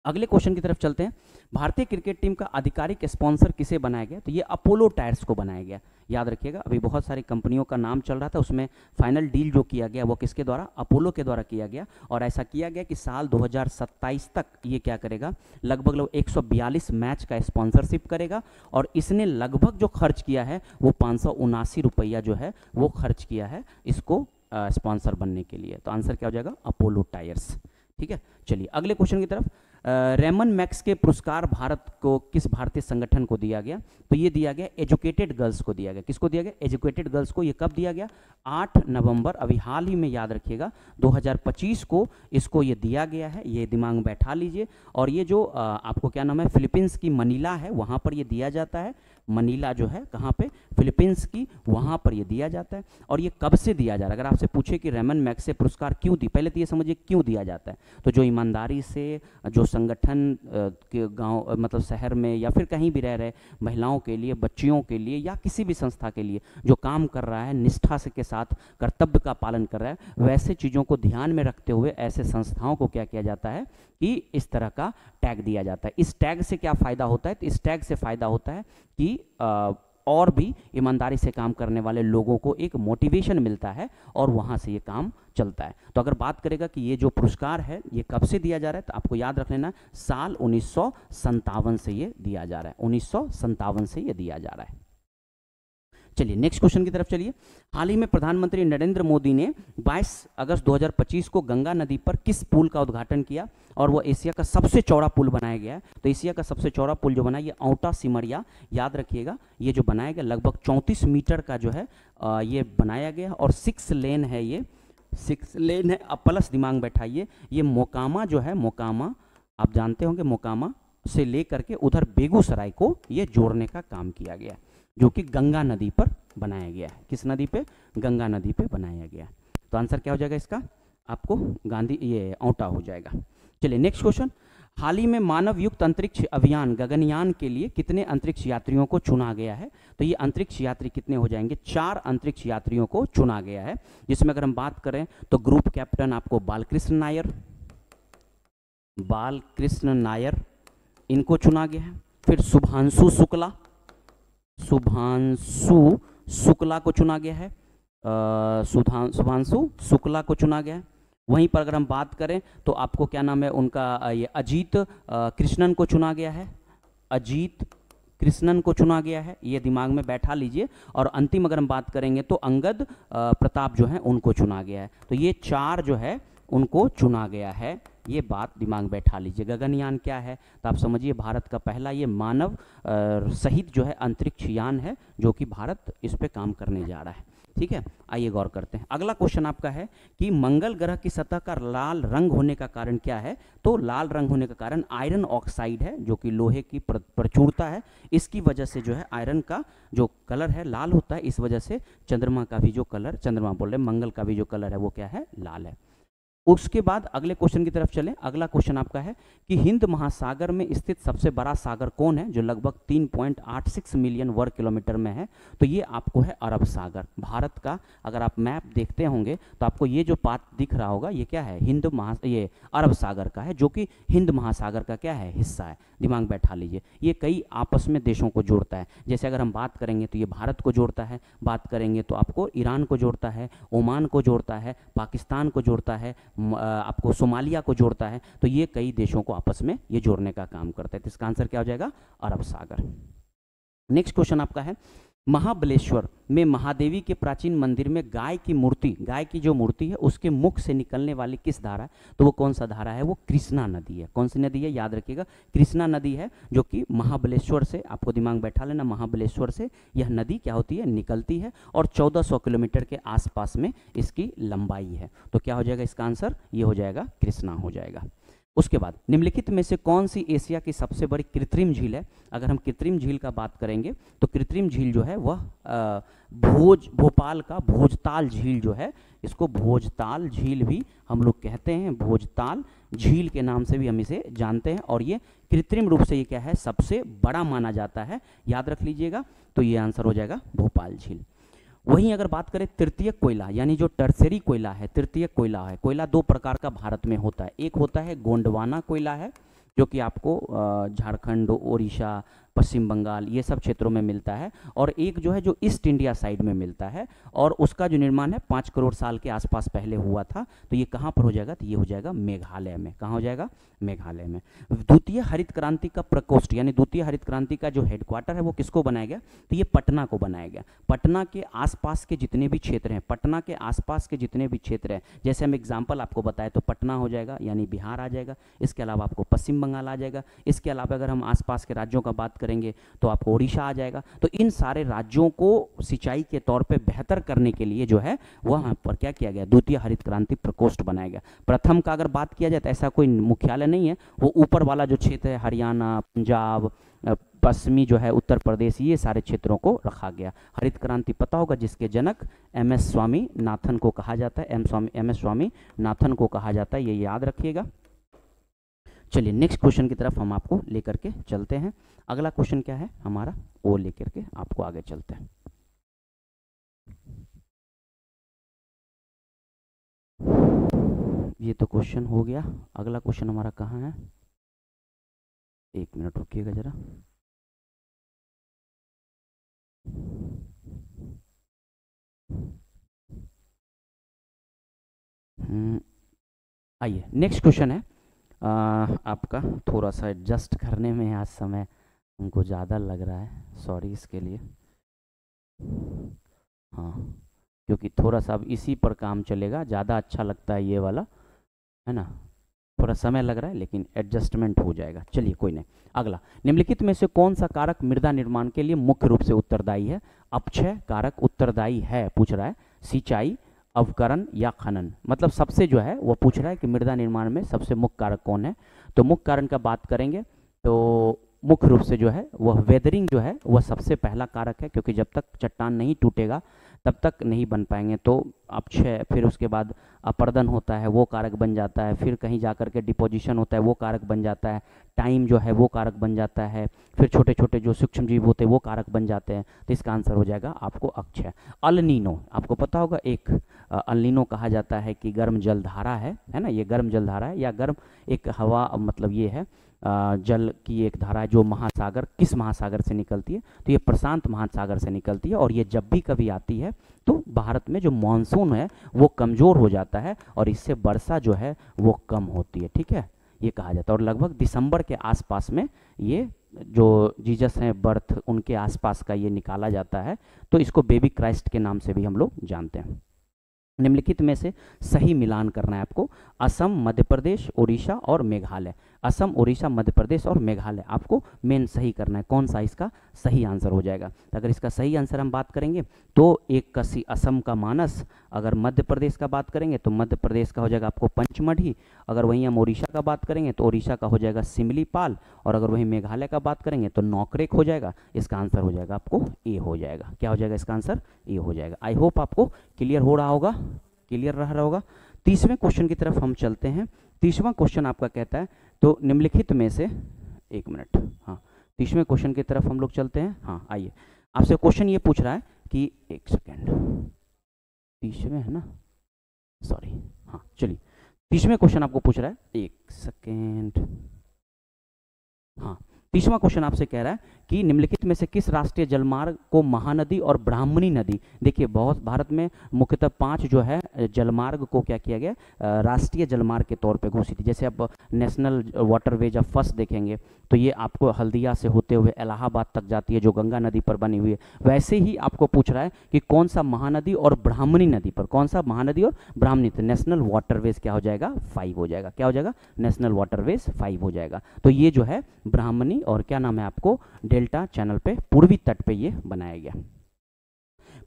अगले क्वेश्चन की तरफ चलते हैं। भारतीय क्रिकेट टीम का आधिकारिक स्पॉन्सर किसे बनाया गया? तो ये अपोलो टायर्स को बनाया गया। याद रखिएगा, अभी बहुत सारी कंपनियों का नाम चल रहा था, उसमें फाइनल डील जो किया गया वो किसके द्वारा? अपोलो के द्वारा किया गया। और ऐसा किया गया कि साल 2027 तक ये क्या करेगा? लगभग 142 मैच का स्पॉन्सरशिप करेगा। और इसने लगभग जो खर्च किया है वो 579 रुपया जो है वो खर्च किया है इसको स्पॉन्सर बनने के लिए। तो आंसर क्या हो जाएगा? Apollo tyres. ठीक है, चलिए अगले क्वेश्चन की तरफ। रेमन मैक्स के पुरस्कार भारत को किस भारतीय संगठन को दिया गया? तो ये दिया गया एजुकेटेड गर्ल्स को दिया गया। किसको दिया गया? एजुकेटेड गर्ल्स को। ये कब दिया गया? 8 नवंबर, अभी हाल ही में, याद रखिएगा 2025 को इसको ये दिया गया है। ये दिमाग में बैठा लीजिए। और ये जो आपको क्या नाम है, फिलीपींस की मनीला है वहाँ पर ये दिया जाता है। मनीला जो है कहाँ पे? फिलीपींस की, वहाँ पर ये दिया जाता है। और ये कब से दिया जा रहा है? अगर आपसे पूछे कि रेमन मैक्स से पुरस्कार क्यों दी, पहले तो ये समझिए क्यों दिया जाता है। तो जो ईमानदारी से जो संगठन के गांव मतलब शहर में या फिर कहीं भी रह रहे महिलाओं के लिए, बच्चियों के लिए या किसी भी संस्था के लिए जो काम कर रहा है, निष्ठा से के साथ कर्तव्य का पालन कर रहा है, वैसे चीज़ों को ध्यान में रखते हुए ऐसे संस्थाओं को क्या किया जाता है कि इस तरह का टैग दिया जाता है। इस टैग से क्या फ़ायदा होता है? तो इस टैग से फ़ायदा होता है कि और भी ईमानदारी से काम करने वाले लोगों को एक मोटिवेशन मिलता है और वहाँ से ये काम चलता है। तो अगर बात करेगा कि ये जो पुरस्कार है ये कब से दिया जा रहा है, तो आपको याद रख लेना साल 1957 से ये दिया जा रहा है। 1957 से ये दिया जा रहा है। चलिए नेक्स्ट क्वेश्चन की तरफ चलिए। हाल ही में प्रधानमंत्री नरेंद्र मोदी ने 22 अगस्त 2025 को गंगा नदी पर किस पुल का उद्घाटन किया और वो एशिया का सबसे चौड़ा पुल बनाया गया है? तो एशिया का सबसे चौड़ा पुल जो बना ये औंटा सिमरिया, याद रखिएगा, ये जो बनाया गया लगभग 34 मीटर का जो है ये बनाया गया और 6 लेन है, ये 6 लेन है। अब प्लस दिमाग बैठाइए, ये मोकामा जो है, मोकामा आप जानते होंगे, मोकामा से लेकर के उधर बेगूसराय को ये जोड़ने का काम किया गया, जो कि गंगा नदी पर बनाया गया है। किस नदी पे? गंगा नदी पे बनाया गया है। तो आंसर क्या हो जाएगा इसका? आपको गांधी ये औंटा हो जाएगा। चलिए नेक्स्ट क्वेश्चन। हाल ही में मानव युक्त अंतरिक्ष अभियान गगनयान के लिए कितने अंतरिक्ष यात्रियों को चुना गया है? तो ये अंतरिक्ष यात्री कितने हो जाएंगे? 4 अंतरिक्ष यात्रियों को चुना गया है, जिसमें अगर हम बात करें तो ग्रुप कैप्टन आपको बालकृष्ण नायर इनको चुना गया है। फिर शुभांशु शुक्ला को चुना गया है, शुभांशु शुक्ला को चुना गया है। वहीं पर अगर हम बात करें तो आपको क्या नाम है उनका, ये अजीत कृष्णन को चुना गया है, अजीत कृष्णन को चुना गया है, ये दिमाग में बैठा लीजिए। और अंतिम अगर हम बात करेंगे तो अंगद प्रताप जो है उनको चुना गया है। तो ये 4 जो है उनको चुना गया है, ये बात दिमाग बैठा लीजिए। गगनयान क्या है? तो आप समझिए भारत का पहला ये मानव सहित जो है अंतरिक्ष यान है, जो कि भारत इस पे काम करने जा रहा है। ठीक है, आइए गौर करते हैं। अगला क्वेश्चन आपका है कि मंगल ग्रह की सतह का लाल रंग होने का कारण क्या है? तो लाल रंग होने का कारण आयरन ऑक्साइड है, जो कि लोहे की प्रचुरता है। इसकी वजह से जो है आयरन का जो कलर है लाल होता है। इस वजह से चंद्रमा का भी जो कलर, चंद्रमा बोल रहे मंगल का भी जो कलर है वो क्या है? लाल है। उसके बाद अगले क्वेश्चन की तरफ चलें। अगला क्वेश्चन आपका है कि हिंद महासागर में स्थित सबसे बड़ा सागर कौन है, जो लगभग 3.86 मिलियन वर्ग किलोमीटर में है? तो ये आपको है अरब सागर। भारत का अगर आप मैप देखते होंगे तो आपको ये जो पार्ट दिख रहा होगा ये क्या है? ये अरब सागर का है, जो कि हिंद महासागर का क्या है? हिस्सा है। दिमाग बैठा लीजिए। ये कई आपस में देशों को जोड़ता है। जैसे अगर हम बात करेंगे तो ये भारत को जोड़ता है, बात करेंगे तो आपको ईरान को जोड़ता है, ओमान को जोड़ता है, पाकिस्तान को जोड़ता है, आपको सोमालिया को जोड़ता है। तो ये कई देशों को आपस में ये जोड़ने का काम करता है। तो इसका आंसर क्या हो जाएगा? अरब सागर। नेक्स्ट क्वेश्चन आपका है, महाबलेश्वर में महादेवी के प्राचीन मंदिर में गाय की जो मूर्ति है उसके मुख से निकलने वाली किस धारा है? तो वो कौन सा धारा है? वो कृष्णा नदी है। कौन सी नदी है? याद रखिएगा, कृष्णा नदी है, जो कि महाबलेश्वर से, आपको दिमाग बैठा लेना, महाबलेश्वर से यह नदी क्या होती है? निकलती है और 1400 किलोमीटर के आसपास में इसकी लंबाई है। तो क्या हो जाएगा इसका आंसर? ये हो जाएगा कृष्णा हो जाएगा। उसके बाद निम्नलिखित में से कौन सी एशिया की सबसे बड़ी कृत्रिम झील है? अगर हम कृत्रिम झील का बात करेंगे तो कृत्रिम झील जो है वह भोपाल का भोजताल झील जो है, इसको भोजताल झील भी हम लोग कहते हैं, भोजताल झील के नाम से भी हम इसे जानते हैं। और ये कृत्रिम रूप से ये क्या है? सबसे बड़ा माना जाता है, याद रख लीजिएगा। तो ये आंसर हो जाएगा भोपाल झील। वहीं अगर बात करें तृतीयक कोयला, यानी जो टर्सरी कोयला है, तृतीयक कोयला है, कोयला 2 प्रकार का भारत में होता है। एक होता है गोंडवाना कोयला है, जो कि आपको झारखंड, उड़ीसा, पश्चिम बंगाल ये सब क्षेत्रों में मिलता है। और एक जो है जो ईस्ट इंडिया साइड में मिलता है, और उसका जो निर्माण है 5 करोड़ साल के आसपास पहले हुआ था। तो ये कहाँ पर हो जाएगा? तो ये हो जाएगा मेघालय में। कहाँ हो जाएगा? मेघालय में। द्वितीय हरित क्रांति का प्रकोष्ठ, यानी द्वितीय हरित क्रांति का जो हेडक्वार्टर है वो किसको बनाया गया? तो ये पटना को बनाया गया। पटना के आसपास के जितने भी क्षेत्र हैं, पटना के आसपास के जितने भी क्षेत्र हैं, जैसे हम एग्जाम्पल आपको बताए तो पटना हो जाएगा, यानी बिहार आ जाएगा। इसके अलावा आपको पश्चिम बंगाल आ जाएगा। इसके अलावा अगर हम आसपास के राज्यों का बात करेंगे तो आपको उड़ीसा आ जाएगा। तो इन सारे राज्यों को सिंचाई के तौर पे बेहतर करने के लिए जो है वहाँ पर क्या किया गया? द्वितीय हरित क्रांति प्रकोष्ठ बनाया गया। प्रथम का अगर बात किया जाए तो ऐसा कोई मुख्यालय नहीं है, वो ऊपर वाला जो क्षेत्र है हरियाणा, पंजाब, पश्चिमी जो है उत्तर प्रदेश, ये सारे क्षेत्रों को रखा गया। हरित क्रांति पता होगा, जिसके जनक MS स्वामीनाथन को कहा जाता है, MS स्वामीनाथन को कहा जाता है, ये याद रखिएगा। चलिए नेक्स्ट क्वेश्चन की तरफ हम आपको लेकर के चलते हैं। अगला क्वेश्चन क्या है हमारा, वो लेकर के आपको आगे चलते हैं। ये तो क्वेश्चन हो गया। अगला क्वेश्चन हमारा कहाँ है? 1 मिनट रुकिएगा जरा। आइए नेक्स्ट क्वेश्चन है आपका। थोड़ा सा एडजस्ट करने में आज समय हमको ज़्यादा लग रहा है, सॉरी इसके लिए। हाँ, क्योंकि थोड़ा सा अब इसी पर काम चलेगा, ज़्यादा अच्छा लगता है ये वाला, है ना। थोड़ा समय लग रहा है लेकिन एडजस्टमेंट हो जाएगा। चलिए कोई नहीं। अगला, निम्नलिखित में से कौन सा कारक मृदा निर्माण के लिए मुख्य रूप से उत्तरदायी है? अपक्षय कारक उत्तरदायी है पूछ रहा है, सिंचाई, अवकरण या खनन। मतलब सबसे जो है वो पूछ रहा है कि मृदा निर्माण में सबसे मुख्य कारक कौन है। तो मुख्य कारण का बात करेंगे तो मुख्य रूप से जो है वह वेदरिंग जो है वह सबसे पहला कारक है, क्योंकि जब तक चट्टान नहीं टूटेगा तब तक नहीं बन पाएंगे। तो अपक्षय, फिर उसके बाद अपर्दन होता है वो कारक बन जाता है, फिर कहीं जाकर के डिपोजिशन होता है वो कारक बन जाता है, टाइम जो है वो कारक बन जाता है, फिर छोटे छोटे जो सूक्ष्म जीव होते हैं वो कारक बन जाते हैं। तो इसका आंसर हो जाएगा आपको अक्षय। अल नीनो, आपको पता होगा एक अल नीनो कहा जाता है कि गर्म जलधारा है ना, ये गर्म जलधारा है या गर्म एक हवा, मतलब ये है जल की एक धारा है जो महासागर, किस महासागर से निकलती है? तो ये प्रशांत महासागर से निकलती है, और ये जब भी कभी आती है तो भारत में जो मानसून है वो कमज़ोर हो जाता है और इससे वर्षा जो है वो कम होती है। ठीक है, ये कहा जाता है। और लगभग दिसंबर के आसपास में ये जो जीसस हैं बर्थ, उनके आसपास का ये निकाला जाता है, तो इसको बेबी क्राइस्ट के नाम से भी हम लोग जानते हैं। निम्नलिखित में से सही मिलान करना है आपको। असम, मध्य प्रदेश, उड़ीसा और मेघालय। असम, उड़ीसा, मध्य प्रदेश और मेघालय आपको मेन सही करना है, कौन सा इसका सही आंसर हो जाएगा। तो अगर इसका सही आंसर हम बात करेंगे तो एक कसी असम का मानस, अगर मध्य प्रदेश का बात करेंगे तो मध्य प्रदेश का हो जाएगा आपको पंचमढ़ी, अगर वहीं हम उड़ीसा का बात करेंगे तो उड़ीसा का हो जाएगा सिमलीपाल, और अगर वहीं मेघालय का बात करेंगे तो नौकरेक हो जाएगा। इसका आंसर हो जाएगा आपको ए हो जाएगा। क्या हो जाएगा इसका आंसर? ए हो जाएगा। आई होप आपको क्लियर हो रहा होगा, क्लियर रह रहा होगा। 30वें क्वेश्चन की तरफ हम चलते हैं। 30वां क्वेश्चन आपका कहता है, तो निम्नलिखित में से, एक मिनट, हाँ 30वें क्वेश्चन की तरफ हम लोग चलते हैं। हाँ आइए, आपसे क्वेश्चन ये पूछ रहा है कि, एक सेकेंड, 30वें है ना, सॉरी, हाँ चलिए, 30वें क्वेश्चन आपको पूछ रहा है, एक सेकेंड, हाँ 30वां क्वेश्चन आपसे कह रहा है कि निम्नलिखित में से किस राष्ट्रीय जलमार्ग को महानदी और ब्राह्मणी नदी, देखिए बहुत भारत में मुख्यतः 5 जो है जलमार्ग को क्या किया गया, राष्ट्रीय जलमार्ग के तौर पे घोषित। जैसे अब नेशनल वाटरवेज ऑफ फर्स्ट देखेंगे तो ये आपको हल्दिया से होते हुए इलाहाबाद तक जाती है जो गंगा नदी पर बनी हुई है। वैसे ही आपको पूछ रहा है कि कौन सा महानदी और ब्राह्मणी नदी पर, कौन सा महानदी और ब्राह्मणी, तो नेशनल वाटरवेज क्या हो जाएगा, 5 हो जाएगा। क्या हो जाएगा? नेशनल वाटरवेज 5 हो जाएगा। तो ये जो है ब्राह्मणी और क्या नाम है आपको, डेल्टा चैनल पे पूर्वी तट पे ये बनाया गया।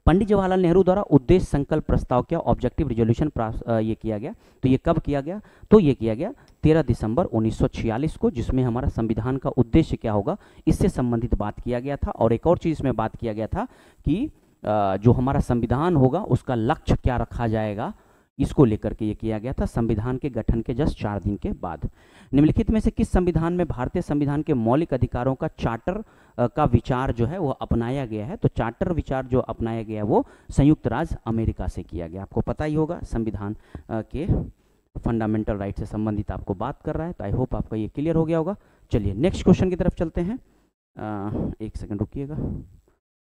पंडित जवाहरलाल नेहरू द्वारा उद्देश्य संकल्प प्रस्ताव क्या, ऑब्जेक्टिव रिजोल्यूशन ये किया गया, तो ये कब किया गया, तो ये किया गया 13 दिसंबर 1946 को, जिसमें हमारा संविधान का उद्देश्य क्या होगा इससे संबंधित बात किया गया था। और एक और चीज में बात किया गया था कि जो हमारा संविधान होगा उसका लक्ष्य क्या रखा जाएगा, इसको लेकर के ये किया गया था संविधान के गठन के जस्ट 4 दिन के बाद। निम्नलिखित में से किस संविधान में भारतीय संविधान के मौलिक अधिकारों का चार्टर का विचार जो है वो अपनाया गया है? तो चार्टर विचार जो अपनाया गया है वो संयुक्त राज्य अमेरिका से किया गया। आपको पता ही होगा संविधान के फंडामेंटल राइट से संबंधित आपको बात कर रहा है। तो आई होप आपका ये क्लियर हो गया होगा। चलिए नेक्स्ट क्वेश्चन की तरफ चलते हैं। एक सेकंड रुकिएगा।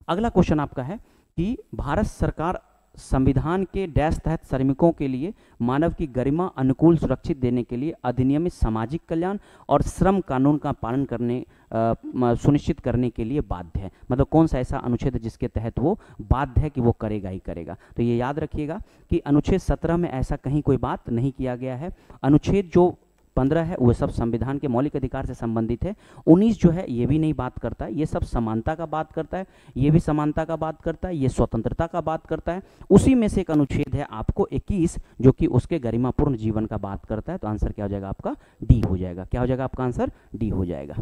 अगला क्वेश्चन आपका है कि भारत सरकार संविधान के डैश तहत श्रमिकों के लिए मानव की गरिमा अनुकूल सुरक्षित देने के लिए अधिनियमित सामाजिक कल्याण और श्रम कानून का पालन करने सुनिश्चित करने के लिए बाध्य है। मतलब कौन सा ऐसा अनुच्छेद है जिसके तहत वो बाध्य है कि वो करेगा ही करेगा। तो ये याद रखिएगा कि अनुच्छेद 17 में ऐसा कहीं कोई बात नहीं किया गया है। अनुच्छेद जो 15 है वो सब संविधान के मौलिक अधिकार से संबंधित है। 19 जो है ये भी नहीं बात करता है, ये सब समानता का बात करता है, ये भी समानता का बात करता है, ये स्वतंत्रता का बात करता है। उसी में से एक अनुच्छेद है आपको 21 जो कि उसके गरिमापूर्ण जीवन का बात करता है। तो आंसर क्या हो जाएगा आपका? डी हो जाएगा। क्या हो जाएगा आपका आंसर? डी हो जाएगा।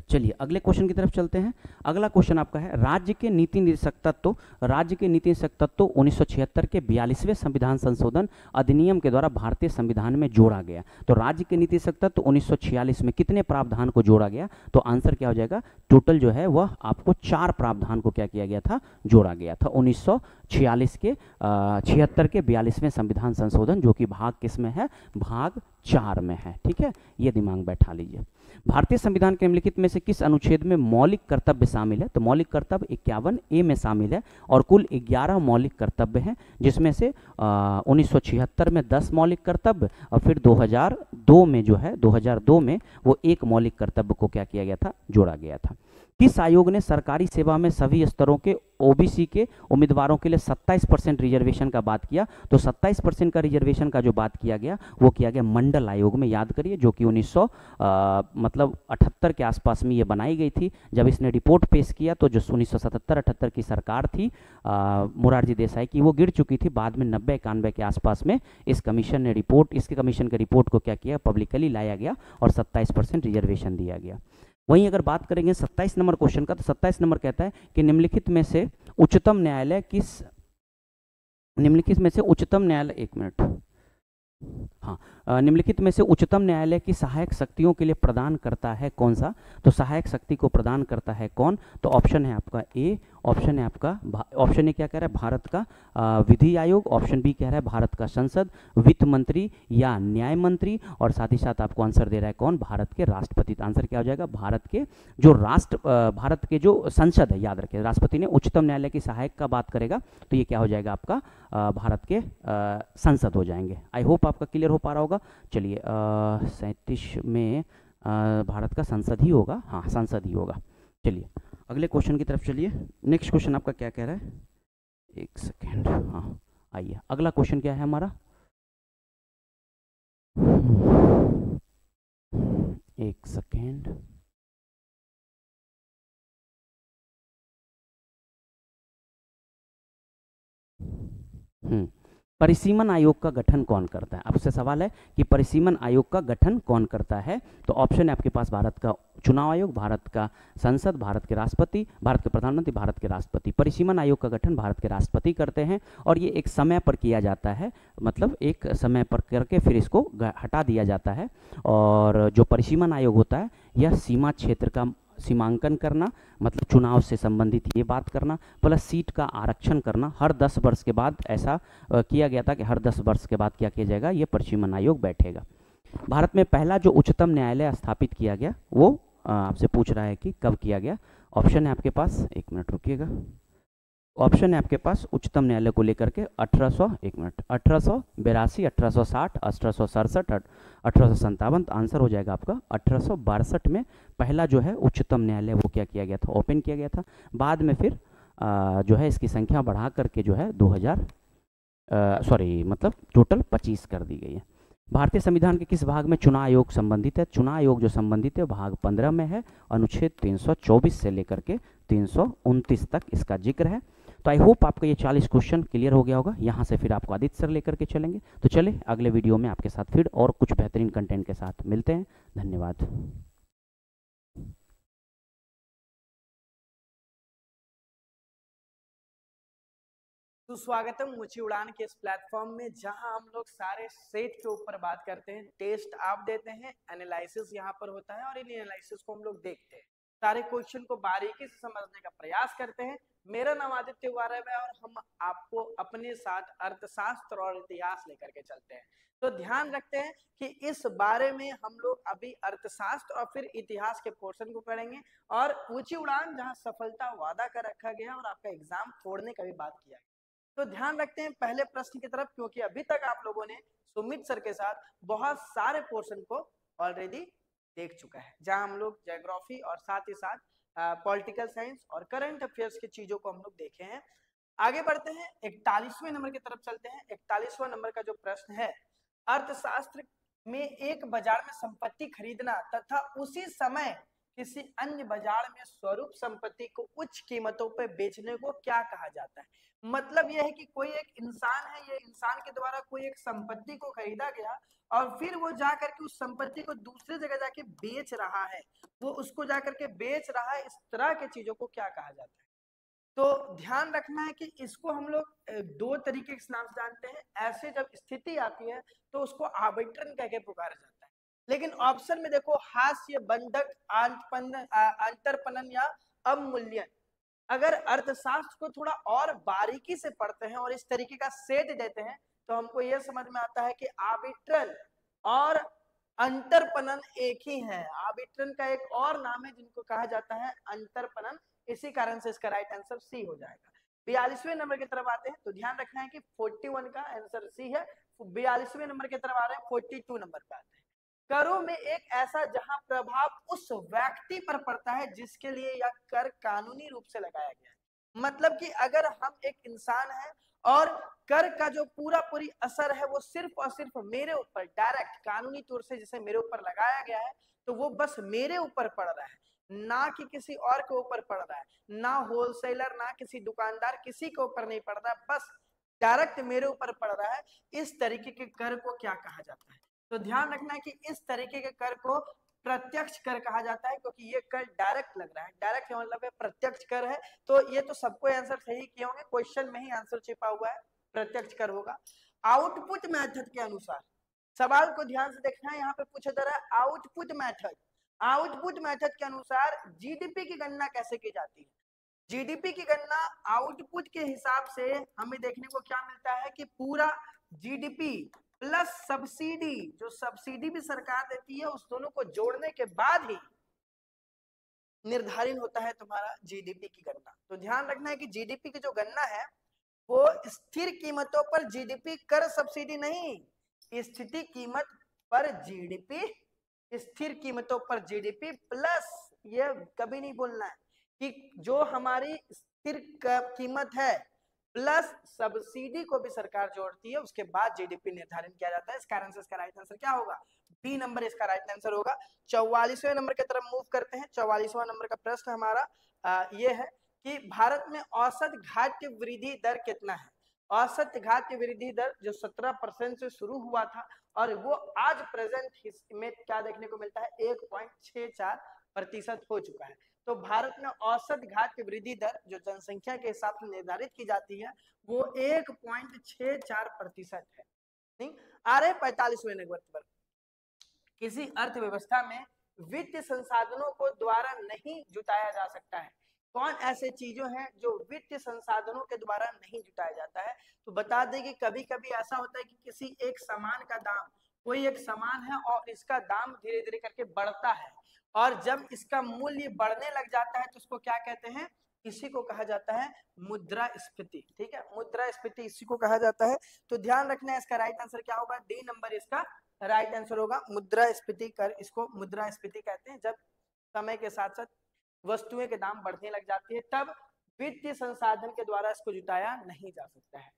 चलिए अगले क्वेश्चन की तरफ चलते हैं। अगला क्वेश्चन आपका है राज्य के नीति निर्देशक तत्व, राज्य के नीति निर्देशक तत्व 1976 के 42वें संविधान संशोधन अधिनियम के द्वारा भारतीय संविधान में जोड़ा गया। तो राज्य के नीति निर्देशक तत्व 1946 में कितने प्रावधान को जोड़ा गया? तो आंसर क्या हो जाएगा? टोटल जो है वह आपको 4 प्रावधान को क्या किया गया था? जोड़ा गया था 1946 के 76 के 42वें संविधान संशोधन, जो कि भाग किस में है? भाग 4 में है। ठीक है, ये दिमाग बैठा लीजिए। भारतीय संविधान के निम्नलिखित में से किस अनुच्छेद में मौलिक कर्तव्य शामिल है? तो मौलिक कर्तव्य 51A में शामिल है और कुल 11 मौलिक कर्तव्य हैं, जिसमें से 1976 में 10 मौलिक कर्तव्य और फिर 2002 में जो है 2002 में वो एक मौलिक कर्तव्य को क्या किया गया था? जोड़ा गया था। किस आयोग ने सरकारी सेवा में सभी स्तरों के ओबीसी के उम्मीदवारों के लिए 27% रिजर्वेशन का बात किया? तो 27% का रिजर्वेशन का जो बात किया गया वो किया गया मंडल आयोग में, याद करिए, जो कि 1978 के आसपास में ये बनाई गई थी। जब इसने रिपोर्ट पेश किया तो जो 1977-78 की सरकार थी मोरारजी देसाई की, वो गिर चुकी थी। बाद में 90-91 के आसपास में इस कमीशन ने इसके कमीशन के रिपोर्ट को क्या किया, पब्लिकली लाया गया और 27% रिजर्वेशन दिया गया। वहीं अगर बात करेंगे 27 नंबर क्वेश्चन का, तो 27 नंबर कहता है कि निम्नलिखित में से उच्चतम न्यायालय, एक मिनट, हाँ, निम्नलिखित में से उच्चतम न्यायालय की सहायक शक्तियों के लिए प्रदान करता है कौन सा? तो सहायक शक्ति को प्रदान करता है कौन? तो ऑप्शन है आपका ए, ऑप्शन ए क्या कह रहा है, भारत का विधि आयोग, ऑप्शन बी कह रहा है भारत का संसद, वित्त मंत्री या न्याय मंत्री, और साथ ही साथ आपको आंसर दे रहा है कौन? भारत के राष्ट्रपति। तो आंसर क्या हो जाएगा? भारत के जो संसद है, याद रखिए, राष्ट्रपति ने उच्चतम न्यायालय की सहायक का बात करेगा तो ये क्या हो जाएगा आपका? भारत के संसद हो जाएंगे। आई होप आपका क्लियर हो पा रहा होगा। चलिए 37 में भारत का संसद ही होगा, हाँ संसद ही होगा। चलिए अगले क्वेश्चन की तरफ चलिए। नेक्स्ट क्वेश्चन आपका क्या कह रहा है, एक सेकेंड, हाँ आइए, अगला क्वेश्चन क्या है हमारा, एक सेकेंड, परिसीमन आयोग का गठन कौन करता है? आपसे सवाल है कि परिसीमन आयोग का गठन कौन करता है? तो ऑप्शन है आपके पास भारत का चुनाव आयोग, भारत का संसद, भारत के राष्ट्रपति, भारत के प्रधानमंत्री, भारत के राष्ट्रपति। परिसीमन आयोग का गठन भारत के राष्ट्रपति करते हैं और ये एक समय पर किया जाता है, मतलब एक समय पर करके फिर इसको हटा दिया जाता है। और जो परिसीमन आयोग होता है यह सीमा क्षेत्र का सीमांकन करना, मतलब चुनाव से संबंधित ये बात करना, प्लस सीट का आरक्षण करना। हर 10 वर्ष के बाद ऐसा किया गया था कि हर 10 वर्ष के बाद क्या किया जाएगा, ये परिसीमन आयोग बैठेगा। भारत में पहला जो उच्चतम न्यायालय स्थापित किया गया वो आपसे पूछ रहा है कि कब किया गया। ऑप्शन है आपके पास, एक मिनट रुकिएगा, ऑप्शन है आपके पास उच्चतम न्यायालय को लेकर के 1882, 1860, 1867, 1857। आंसर हो जाएगा आपका 1862 में पहला जो है उच्चतम न्यायालय वो क्या किया गया था, ओपन किया गया था। बाद में फिर जो है इसकी संख्या बढ़ा करके जो है 2000 मतलब टोटल 25 कर दी गई है। भारतीय संविधान के किस भाग में चुनाव आयोग संबंधित है? चुनाव आयोग जो संबंधित है भाग 15 में है, अनुच्छेद 324 से लेकर के 329 तक इसका जिक्र है। तो आई होप आपका ये 40 क्वेश्चन क्लियर हो गया होगा। यहाँ से फिर आपको आदित्य सर लेकर के चलेंगे। तो चले अगले वीडियो में आपके साथ फिर और कुछ बेहतरीन कंटेंट के साथ मिलते हैं। धन्यवाद। सुस्वागतम ऊंची उड़ान के इस प्लेटफॉर्म में, जहां हम लोग सारे सेट के ऊपर बात करते हैं, टेस्ट आप देते हैं, एनालिसिस यहाँ पर होता है और इन एनालिसिस को हम लोग देखते हैं, सारे क्वेश्चन को बारीकी से समझने का प्रयास करते हैं। मेरा नाम आदित्य वारव है और हम आपको अपने साथ अर्थशास्त्र और इतिहास लेकर के चलते हैं। तो ध्यान रखते हैं कि इस बारे में हम लोग अभी अर्थशास्त्र और फिर इतिहास के पोर्शन को पढ़ेंगे और ऊंची उड़ान जहां सफलता वादा कर रखा गया और आपका एग्जाम फोड़ने का भी बात किया गया। तो ध्यान रखते हैं पहले प्रश्न की तरफ, क्योंकि अभी तक आप लोगों ने सुमित सर के साथ बहुत सारे पोर्शन को ऑलरेडी देख चुका है, जहां हम लोग ज्योग्राफी और साथ ही साथ पॉलिटिकल साइंस और करंट अफेयर्स की चीजों को हम लोग देखे हैं। आगे बढ़ते हैं, 41वें नंबर की तरफ चलते हैं। 41वां नंबर का जो प्रश्न है, अर्थशास्त्र में एक बाजार में संपत्ति खरीदना तथा उसी समय किसी अन्य बाजार में स्वरूप संपत्ति को उच्च कीमतों पर बेचने को क्या कहा जाता है? मतलब यह है कि कोई एक इंसान है, ये इंसान के द्वारा कोई एक संपत्ति को खरीदा गया और फिर वो जाकर के उस संपत्ति को दूसरी जगह जाके बेच रहा है, वो उसको जाकर के बेच रहा है, इस तरह के चीजों को क्या कहा जाता है? तो ध्यान रखना है कि इसको हम लोग दो तरीके के नाम से जानते हैं। ऐसे जब स्थिति आती है तो उसको आर्बिट्रन कह के पुकारा जाता है, लेकिन ऑप्शन में देखो हास्य, बंधक, अंतरपणन या अवमूल्यन। अगर अर्थशास्त्र को थोड़ा और बारीकी से पढ़ते हैं और इस तरीके का सेट देते हैं तो हमको यह समझ में आता है कि आर्बिट्रल और अंतरपणन एक ही है। आर्बिट्रल का एक और नाम है जिनको कहा जाता है अंतरपणन, इसी कारण से इसका राइट आंसर सी हो जाएगा। 42वें नंबर की तरफ आते हैं तो ध्यान रखना है कि 41 का आंसर सी है। 42वें नंबर की तरफ आ रहे हैं, 42 नंबर पे आते हैं। करों में एक ऐसा जहां प्रभाव उस व्यक्ति पर पड़ता है जिसके लिए यह कर कानूनी रूप से लगाया गया है। मतलब कि अगर हम एक इंसान है और कर का जो पूरी असर है वो सिर्फ और सिर्फ मेरे ऊपर डायरेक्ट कानूनी तौर से जिसे मेरे ऊपर लगाया गया है, तो वो बस मेरे ऊपर पड़ रहा है, ना कि किसी और के ऊपर पड़ रहा है, ना होलसेलर ना किसी दुकानदार, किसी के ऊपर नहीं पड़ रहा है, बस डायरेक्ट मेरे ऊपर पड़ रहा है। इस तरीके के कर को क्या कहा जाता है? तो ध्यान रखना है कि इस तरीके के कर को प्रत्यक्ष कर कहा जाता है, क्योंकि ये कर डायरेक्ट लग रहा है। डायरेक्ट का मतलब है प्रत्यक्ष कर है। तो ये तो सबको आंसर सही किए होंगे, क्वेश्चन में ही आंसर छिपा हुआ है, प्रत्यक्ष कर होगा। आउटपुट मेथड के अनुसार, सवाल को ध्यान से देखना है, यहाँ पे पूछा जा रहा है आउटपुट मेथड। आउटपुट मेथड के अनुसार जीडीपी की गणना कैसे की जाती है? जीडीपी की गणना आउटपुट के हिसाब से हमें देखने को क्या मिलता है कि पूरा जीडीपी प्लस सब्सिडी, जो सब्सिडी भी सरकार देती है, उस दोनों को जोड़ने के बाद ही निर्धारित होता है तुम्हारा जीडीपी की गणना। तो ध्यान रखना है कि जीडीपी की जो गणना है वो स्थिर कीमतों पर जीडीपी कर सब्सिडी नहीं, स्थिति कीमत पर जीडीपी, स्थिर कीमतों पर जीडीपी प्लस, ये कभी नहीं बोलना है कि जो हमारी स्थिर कीमत है प्लस सब्सिडी को भी सरकार जोड़ती है, उसके बाद जीडीपी निर्धारित किया जाता है। इस कारण से इसका राइट आंसर क्या होगा? बी नंबर इसका राइट आंसर होगा। 44वें नंबर की तरफ मूव करते हैं। 44वां नंबर का प्रश्न हमारा ये है कि भारत में औसत घाट्य वृद्धि दर कितना है? औसत घाट्य वृद्धि दर जो 17% से शुरू हुआ था और वो आज प्रेजेंट में क्या देखने को मिलता है, 1.64% हो चुका है। तो भारत में औसत घाट्य वृद्धि दर जो जनसंख्या के हिसाब से निर्धारित की जाती है वो 1.64% है। नहीं आ रहे 45वें नंबर पर, किसी अर्थव्यवस्था में वित्तीय संसाधनों को द्वारा नहीं जुटाया जा सकता है। कौन ऐसे चीजों हैं जो वित्तीय संसाधनों के द्वारा नहीं जुटाया जाता है? तो बता दें कि कभी कभी ऐसा होता है कि किसी एक सामान का दाम, कोई एक सामान है और इसका दाम धीरे धीरे करके बढ़ता है, और जब इसका मूल्य बढ़ने लग जाता है तो उसको क्या कहते हैं? इसी को कहा जाता है मुद्रास्फीति। ठीक है, मुद्रास्फीति इसी को कहा जाता है। तो ध्यान रखना है, इसका राइट आंसर क्या होगा? डी नंबर इसका राइट आंसर होगा। मुद्रास्फीति कर, इसको मुद्रास्फीति कहते हैं जब समय के साथ साथ वस्तुएं के दाम बढ़ने लग जाती है, तब वित्तीय संसाधन के द्वारा इसको जुटाया नहीं जा सकता है।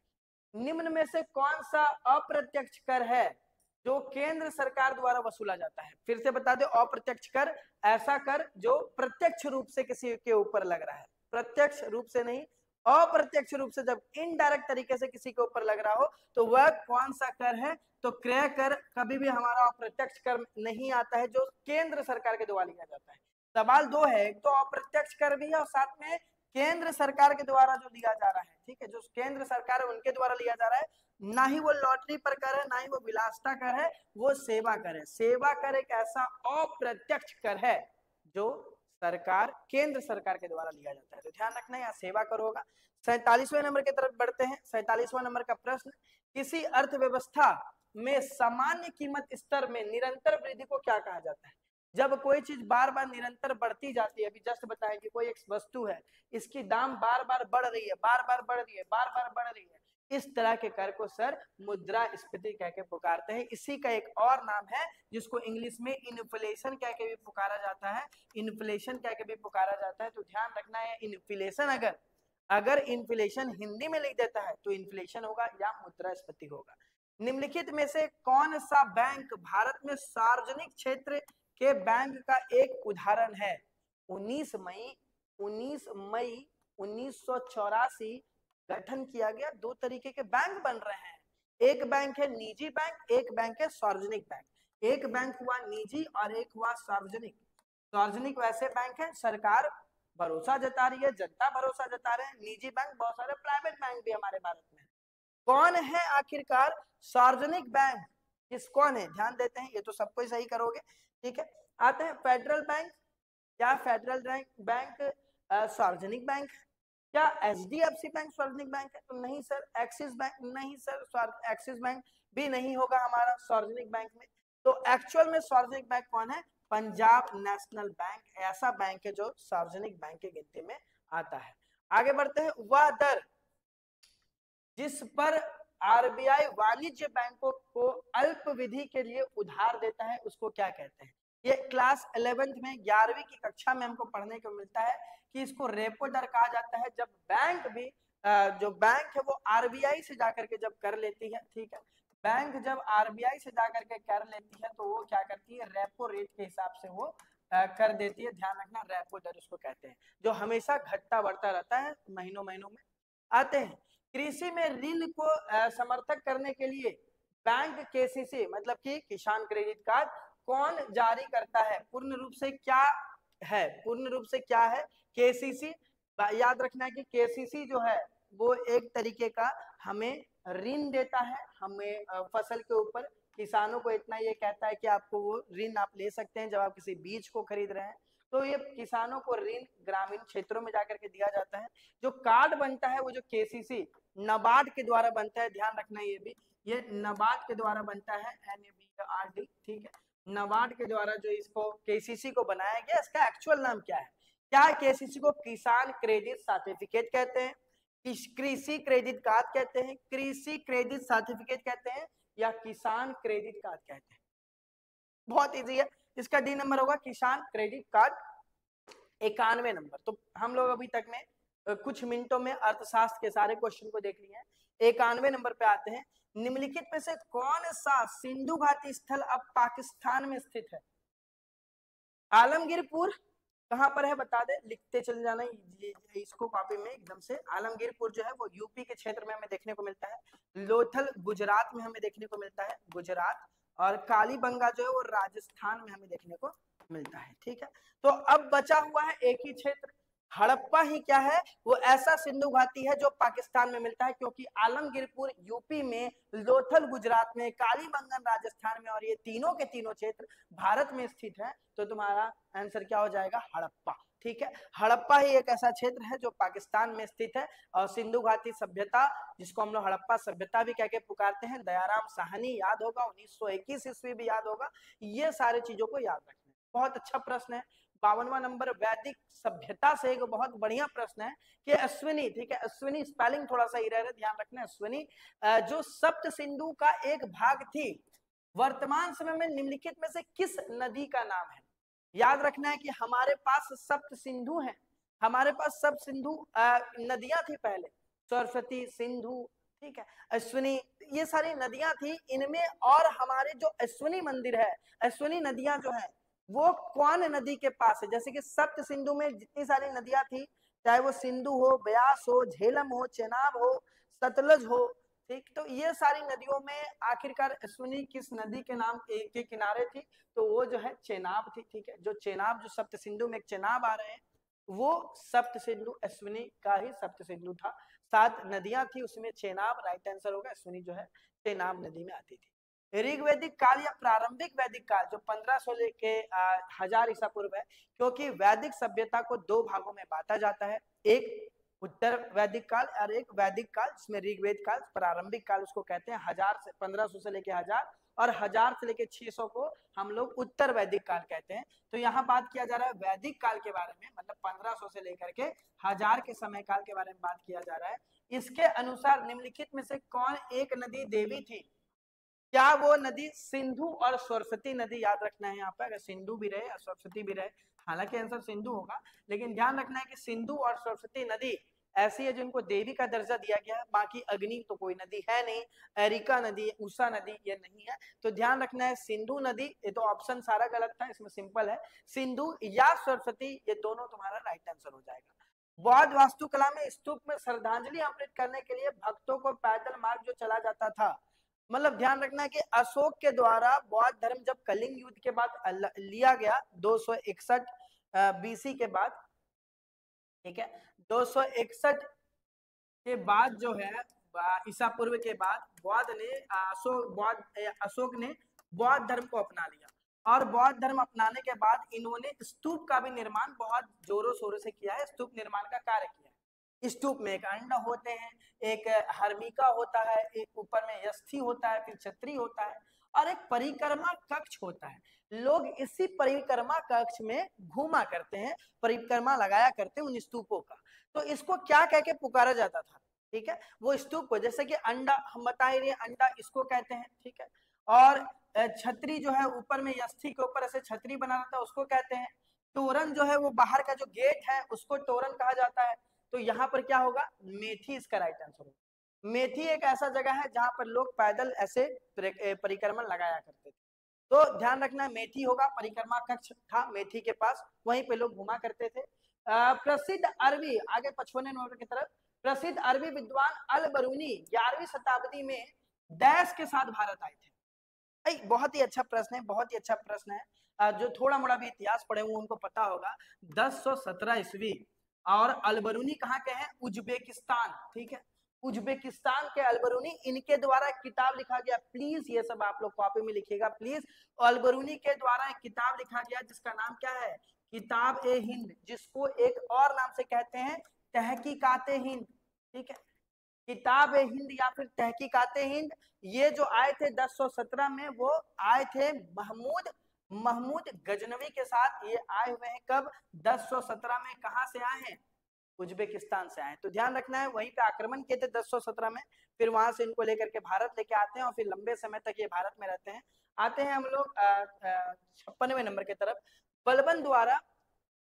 निम्न में से कौन सा अप्रत्यक्ष कर है जो केंद्र सरकार द्वारा वसूला जाता है? फिर से बता दो, अप्रत्यक्ष कर ऐसा कर जो प्रत्यक्ष रूप से किसी के ऊपर लग रहा है, प्रत्यक्ष रूप से नहीं, अप्रत्यक्ष रूप से जब इनडायरेक्ट तरीके से किसी के ऊपर लग रहा हो तो वह कौन सा कर है? तो क्रय कर कभी भी हमारा अप्रत्यक्ष कर नहीं आता है जो केंद्र सरकार के द्वारा लिया जाता है। सवाल दो है, एक तो अप्रत्यक्ष कर भी है और साथ में केंद्र सरकार के द्वारा जो लिया जा रहा है। ठीक है, जो केंद्र सरकार है उनके द्वारा लिया जा रहा है, ना ही वो लॉटरी पर कर है, ना ही वो विलासिता कर है, वो सेवा कर है। सेवा कर एक ऐसा अप्रत्यक्ष कर है जो सरकार, केंद्र सरकार के द्वारा लिया जाता है। तो ध्यान रखना है, यहाँ सेवा कर होगा। 47वें नंबर की तरफ बढ़ते हैं। 47वां नंबर का प्रश्न, किसी अर्थव्यवस्था में सामान्य कीमत स्तर में निरंतर वृद्धि को क्या कहा जाता है? जब कोई चीज बार बार निरंतर बढ़ती जाती है, अभी जस्ट बताएं कि कोई एक वस्तु है, इसकी दाम बार बार बढ़ रही है, बार बार बढ़ रही है, बार बार बढ़ रही है, इस तरह के कर को सर मुद्रास्फीति कह के पुकारते हैं। इसी का एक और नाम है जिसको इंग्लिश में इन्फ्लेशन कह के भी पुकारा जाता है, इन्फ्लेशन कह के भी पुकारा जाता है। तो ध्यान रखना है, इन्फ्लेशन अगर इन्फ्लेशन हिंदी में लिख देता है तो इन्फ्लेशन होगा या मुद्रास्फीति होगा। निम्नलिखित में से कौन सा बैंक भारत में सार्वजनिक क्षेत्र के बैंक का एक उदाहरण है? 19 मई 1984 गठन किया गया। दो तरीके के बैंक बन रहे हैं, एक बैंक है निजी बैंक, एक बैंक है सार्वजनिक बैंक। एक बैंक हुआ निजी और एक हुआ सार्वजनिक। सार्वजनिक वैसे बैंक है सरकार भरोसा जता रही है, जनता भरोसा जता रहे हैं। निजी बैंक बहुत सारे प्राइवेट बैंक भी हमारे भारत में। कौन है आखिरकार सार्वजनिक बैंक? कौन है? ध्यान देते हैं, ये तो सबको ही सही करोगे। ठीक है, आते हैं फेडरल बैंक। क्या फेडरल बैंक सार्वजनिक बैंक? क्या एचडीएफसी बैंक सार्वजनिक बैंक है? तो नहीं सर। एक्सिस बैंक नहीं सर, एक्सिस बैंक भी नहीं होगा हमारा सार्वजनिक बैंक में। तो एक्चुअल में सार्वजनिक बैंक कौन है? पंजाब नेशनल बैंक ऐसा बैंक है जो सार्वजनिक बैंक के गिनती में आता है। आगे बढ़ते हैं। वह दर जिस पर आरबीआई वाणिज्य बैंकों को अल्प विधि के लिए उधार देता है उसको क्या कहते हैं? ये क्लास 11th में 11वीं की कक्षा में हमको पढ़ने को मिलता है कि इसको रेपो दर कहा जाता है। जब बैंक भी जो बैंक है वो आरबीआई से जाकर के जब कर लेती है, ठीक है, बैंक जब आरबीआई से जाकर के कर लेती है तो वो क्या करती है, रेपो रेट के हिसाब से वो कर देती है। ध्यान रखना, रेपो दर उसको कहते हैं, जो हमेशा घटता बढ़ता रहता है, महीनों महीनों में आते हैं। कृषि में ऋण को समर्थक करने के लिए बैंक केसीसी मतलब कि किसान क्रेडिट कार्ड कौन जारी करता है? पूर्ण रूप से क्या है? पूर्ण रूप से क्या है? केसीसी। याद रखना है कि केसीसी जो है वो एक तरीके का हमें ऋण देता है, हमें फसल के ऊपर किसानों को इतना ये कहता है कि आपको वो ऋण आप ले सकते हैं जब आप किसी बीज को खरीद रहे हैं। तो ये किसानों को ऋण ग्रामीण क्षेत्रों में जाकर के दिया जाता है। जो कार्ड बनता है वो जो केसीसी नाबार्ड के द्वारा बनता है, ध्यान रखना ये भी, ये नाबार्ड के द्वारा बनता है, NABARD, ठीक है, नाबार्ड के द्वारा जो इसको केसीसी को बनाया गया। इसका एक्चुअल नाम क्या है? क्या केसीसी को किसान क्रेडिट सर्टिफिकेट कहते हैं, कृषि क्रेडिट कार्ड कहते हैं, कृषि क्रेडिट सर्टिफिकेट कहते हैं, या किसान क्रेडिट कार्ड कहते हैं? बहुत इजी है, इसका डी नंबर होगा किसान क्रेडिट कार्ड, 91 नंबर। तो हम लोग अभी तक में कुछ मिनटों में अर्थशास्त्र के सारे क्वेश्चन को देख लिए हैं। 91 नंबर पे आते हैं, निम्नलिखित में से कौन सा सिंधु घाटी स्थल अब पाकिस्तान में स्थित है? आलमगीरपुर कहां पर है बता दे, लिखते चले जाना इसको कॉपी में एकदम से। आलमगीरपुर जो है वो यूपी के क्षेत्र में हमें देखने को मिलता है। लोथल गुजरात में हमें देखने को मिलता है, गुजरात। और कालीबंगा जो है वो राजस्थान में हमें देखने को मिलता है, ठीक है। तो अब बचा हुआ है एक ही क्षेत्र, हड़प्पा ही क्या है, वो ऐसा सिंधु घाटी है जो पाकिस्तान में मिलता है, क्योंकि आलमगीरपुर यूपी में, लोथल गुजरात में, कालीबंगन राजस्थान में, और ये तीनों के तीनों क्षेत्र भारत में स्थित है। तो तुम्हारा आंसर क्या हो जाएगा? हड़प्पा, ठीक है। हड़प्पा ही एक ऐसा क्षेत्र है जो पाकिस्तान में स्थित है। और सिंधु घाटी सभ्यता, जिसको हम लोग हड़प्पा सभ्यता भी कह के पुकारते हैं, दयाराम साहनी याद होगा, 1921 ईस्वी भी याद होगा। ये सारे चीजों को याद रखना है। बहुत अच्छा प्रश्न है। 52वां नंबर, वैदिक सभ्यता से एक बहुत बढ़िया प्रश्न है कि अश्विनी, ठीक है, अश्विनी स्पेलिंग थोड़ा सा इरर है, ध्यान रखना। अश्विनी जो सप्त सिंधु का एक भाग थी, वर्तमान समय में निम्नलिखित में से किस नदी का नाम है? याद रखना है कि हमारे पास सप्त सिंधु हैं, हमारे पास सप्त सिंधु नदियां थी पहले, सरस्वती, सिंधु, ठीक है, अश्विनी, ये सारी नदियां थी। इनमें और हमारे जो अश्विनी मंदिर है, अश्विनी नदियां जो है वो कौन नदी के पास है? जैसे कि सप्त सिंधु में जितनी सारी नदियां थी, चाहे वो सिंधु हो, ब्यास हो, झेलम हो, चेनाब हो, सतलज हो, ठीक, तो ये सारी नदियों में आखिरकार अश्विनी किस नदी के नाम के किनारे थी? तो वो जो है चेनाब थी, ठीक है। जो चेनाब, जो सप्त सिंधु में एक चेनाब आ रहे हैं, वो सप्त सिंधु अश्विनी का ही सप्त सिंधु था। 7 नदियां थी, उसमें चेनाब राइट आंसर होगा। अश्विनी जो है चेनाब नदी में आती थी। ऋग्वैदिक काल या प्रारंभिक वैदिक काल जो 1500 लेके 1000 ईसा पूर्व है, क्योंकि वैदिक सभ्यता को 2 भागों में बांटा जाता है, एक उत्तर वैदिक काल और एक वैदिक काल, जिसमें ऋग्वेद काल, प्रारंभिक काल उसको कहते हैं। 1500 से लेके 1000 और 1000 से लेके 600 को हम लोग उत्तर वैदिक काल कहते हैं। तो यहाँ बात किया जा रहा है वैदिक काल के बारे में, मतलब 1500 से लेकर के 1000 के समय काल के बारे में बात किया जा रहा है। इसके अनुसार निम्नलिखित में से कौन एक नदी देवी थी? क्या वो नदी सिंधु और सरस्वती नदी? याद रखना है यहाँ पर, अगर सिंधु भी रहे और सरस्वती भी रहे, हालांकि आंसर सिंधु होगा, लेकिन ध्यान रखना है कि सिंधु और सरस्वती नदी ऐसी है जिनको देवी का दर्जा दिया गया है। बाकी अग्नि तो कोई नदी है नहीं, एरिका नदी, उषा नदी ये नहीं है। तो ध्यान रखना है सिंधु नदी, ये तो ऑप्शन सारा गलत था, इसमें सिंपल है सिंधु या सरस्वती, ये दोनों तुम्हारा राइट आंसर हो जाएगा। बौद्ध वास्तुकला में स्तूप में श्रद्धांजलि अर्पित करने के लिए भक्तों को पैदल मार्ग जो चला जाता था, मतलब ध्यान रखना है कि अशोक के द्वारा बौद्ध धर्म जब कलिंग युद्ध के बाद लिया गया 261 बीसी के बाद, ठीक है, 261 के बाद जो है ईसा पूर्व के बाद अशोक ने बौद्ध धर्म को अपना लिया। और बौद्ध धर्म अपनाने के बाद इन्होंने स्तूप का भी निर्माण बहुत जोरों शोरों से किया है, स्तूप निर्माण का कार्य किया है। स्तूप में एक अंड होते हैं, एक हर्मिका होता है, एक ऊपर में यस्थी होता है, फिर छत्री होता है, और एक परिक्रमा कक्ष होता है। लोग इसी परिक्रमा कक्ष में घूमा करते हैं, परिक्रमा लगाया करते हैं उन स्तूपों का। तो इसको क्या कह के पुकारा जाता था? ठीक है, वो स्तूप को, जैसे कि अंडा हम बता ही रहे, अंडा इसको कहते हैं, ठीक है। और छतरी जो है ऊपर में यस्थी के ऊपर ऐसे छतरी बना रहता है उसको कहते हैं। तोरण जो है वो बाहर का जो गेट है उसको तोरण कहा जाता है। तो यहाँ पर क्या होगा, मेथी इसका राइट आंसर होगा। मेथी एक ऐसा जगह है जहां पर लोग पैदल ऐसे परिक्रमण लगाया करते थे। तो ध्यान रखना, मेथी होगा, परिक्रमा कक्ष था मेथी के पास, वहीं पे लोग घुमा करते थे। प्रसिद्ध अरबी, आगे 55वें नंबर की तरफ, प्रसिद्ध अरबी विद्वान अल बरूनी 11वीं शताब्दी में डैश के साथ भारत आए थे। बहुत ही अच्छा प्रश्न है, बहुत ही अच्छा प्रश्न है। जो थोड़ा मोड़ा भी इतिहास पढ़े हुए उनको पता होगा 1017 ईस्वी। और अलबरूनी कहाँ के हैं, उज्बेकिस्तान, ठीक है, उज्बेकिस्तान के अलबरूनी, इनके द्वारा एक किताब लिखा गया, प्लीज ये सब आप लोग कॉपी में लिखिएगा प्लीज। अलबरूनी के द्वारा एक किताब लिखा गया जिसका नाम क्या है, किताब ए हिंद, जिसको एक और नाम से कहते हैं तहकीकाते हिंद, ठीक है, किताब ए हिंद या फिर तहकीकाते हिंद। ये जो आए थे 1017 में, वो आए थे महमूद गजनवी के साथ। ये आए हुए हैं कब, 1017 में। कहां से आए हैं, उज्बेकिस्तान से आए। तो ध्यान रखना है, वहीं पे आक्रमण किए थे 1017 में, फिर वहां से इनको लेकर के भारत लेके आते हैं और फिर लंबे समय तक ये भारत में रहते हैं। आते हैं हम लोग 56वें नंबर की तरफ। बलबन द्वारा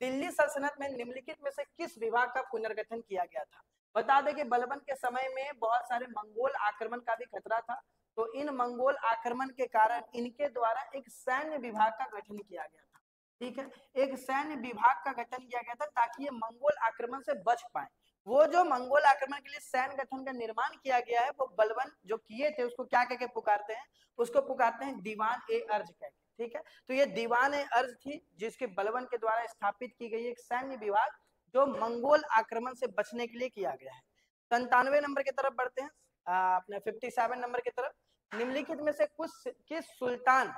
दिल्ली सल्तनत में निम्नलिखित में से किस विभाग का पुनर्गठन किया गया था। बता दें कि बलबन के समय में बहुत सारे मंगोल आक्रमण का भी खतरा था। तो इन मंगोल आक्रमण के कारण इनके द्वारा एक सैन्य विभाग का गठन किया गया था, ठीक है, एक सैन्य विभाग का गठन किया गया था ताकि ये मंगोल आक्रमण से बच पाए। वो जो मंगोल आक्रमण के लिए सैन्य गठन का निर्माण किया गया है, वो बलबन जो किए थे उसको क्या कहकर पुकारते हैं, उसको पुकारते हैं दीवान ए अर्ज कहकर, ठीक है। तो ये दीवान ए अर्ज थी जिसके बलबन के द्वारा स्थापित की गई एक सैन्य विभाग जो मंगोल आक्रमण से बचने के लिए किया गया है। 97 नंबर की तरफ बढ़ते हैं, अपने 57 नंबर की तरफ। निम्नलिखित में से कुछ किस सुल्तान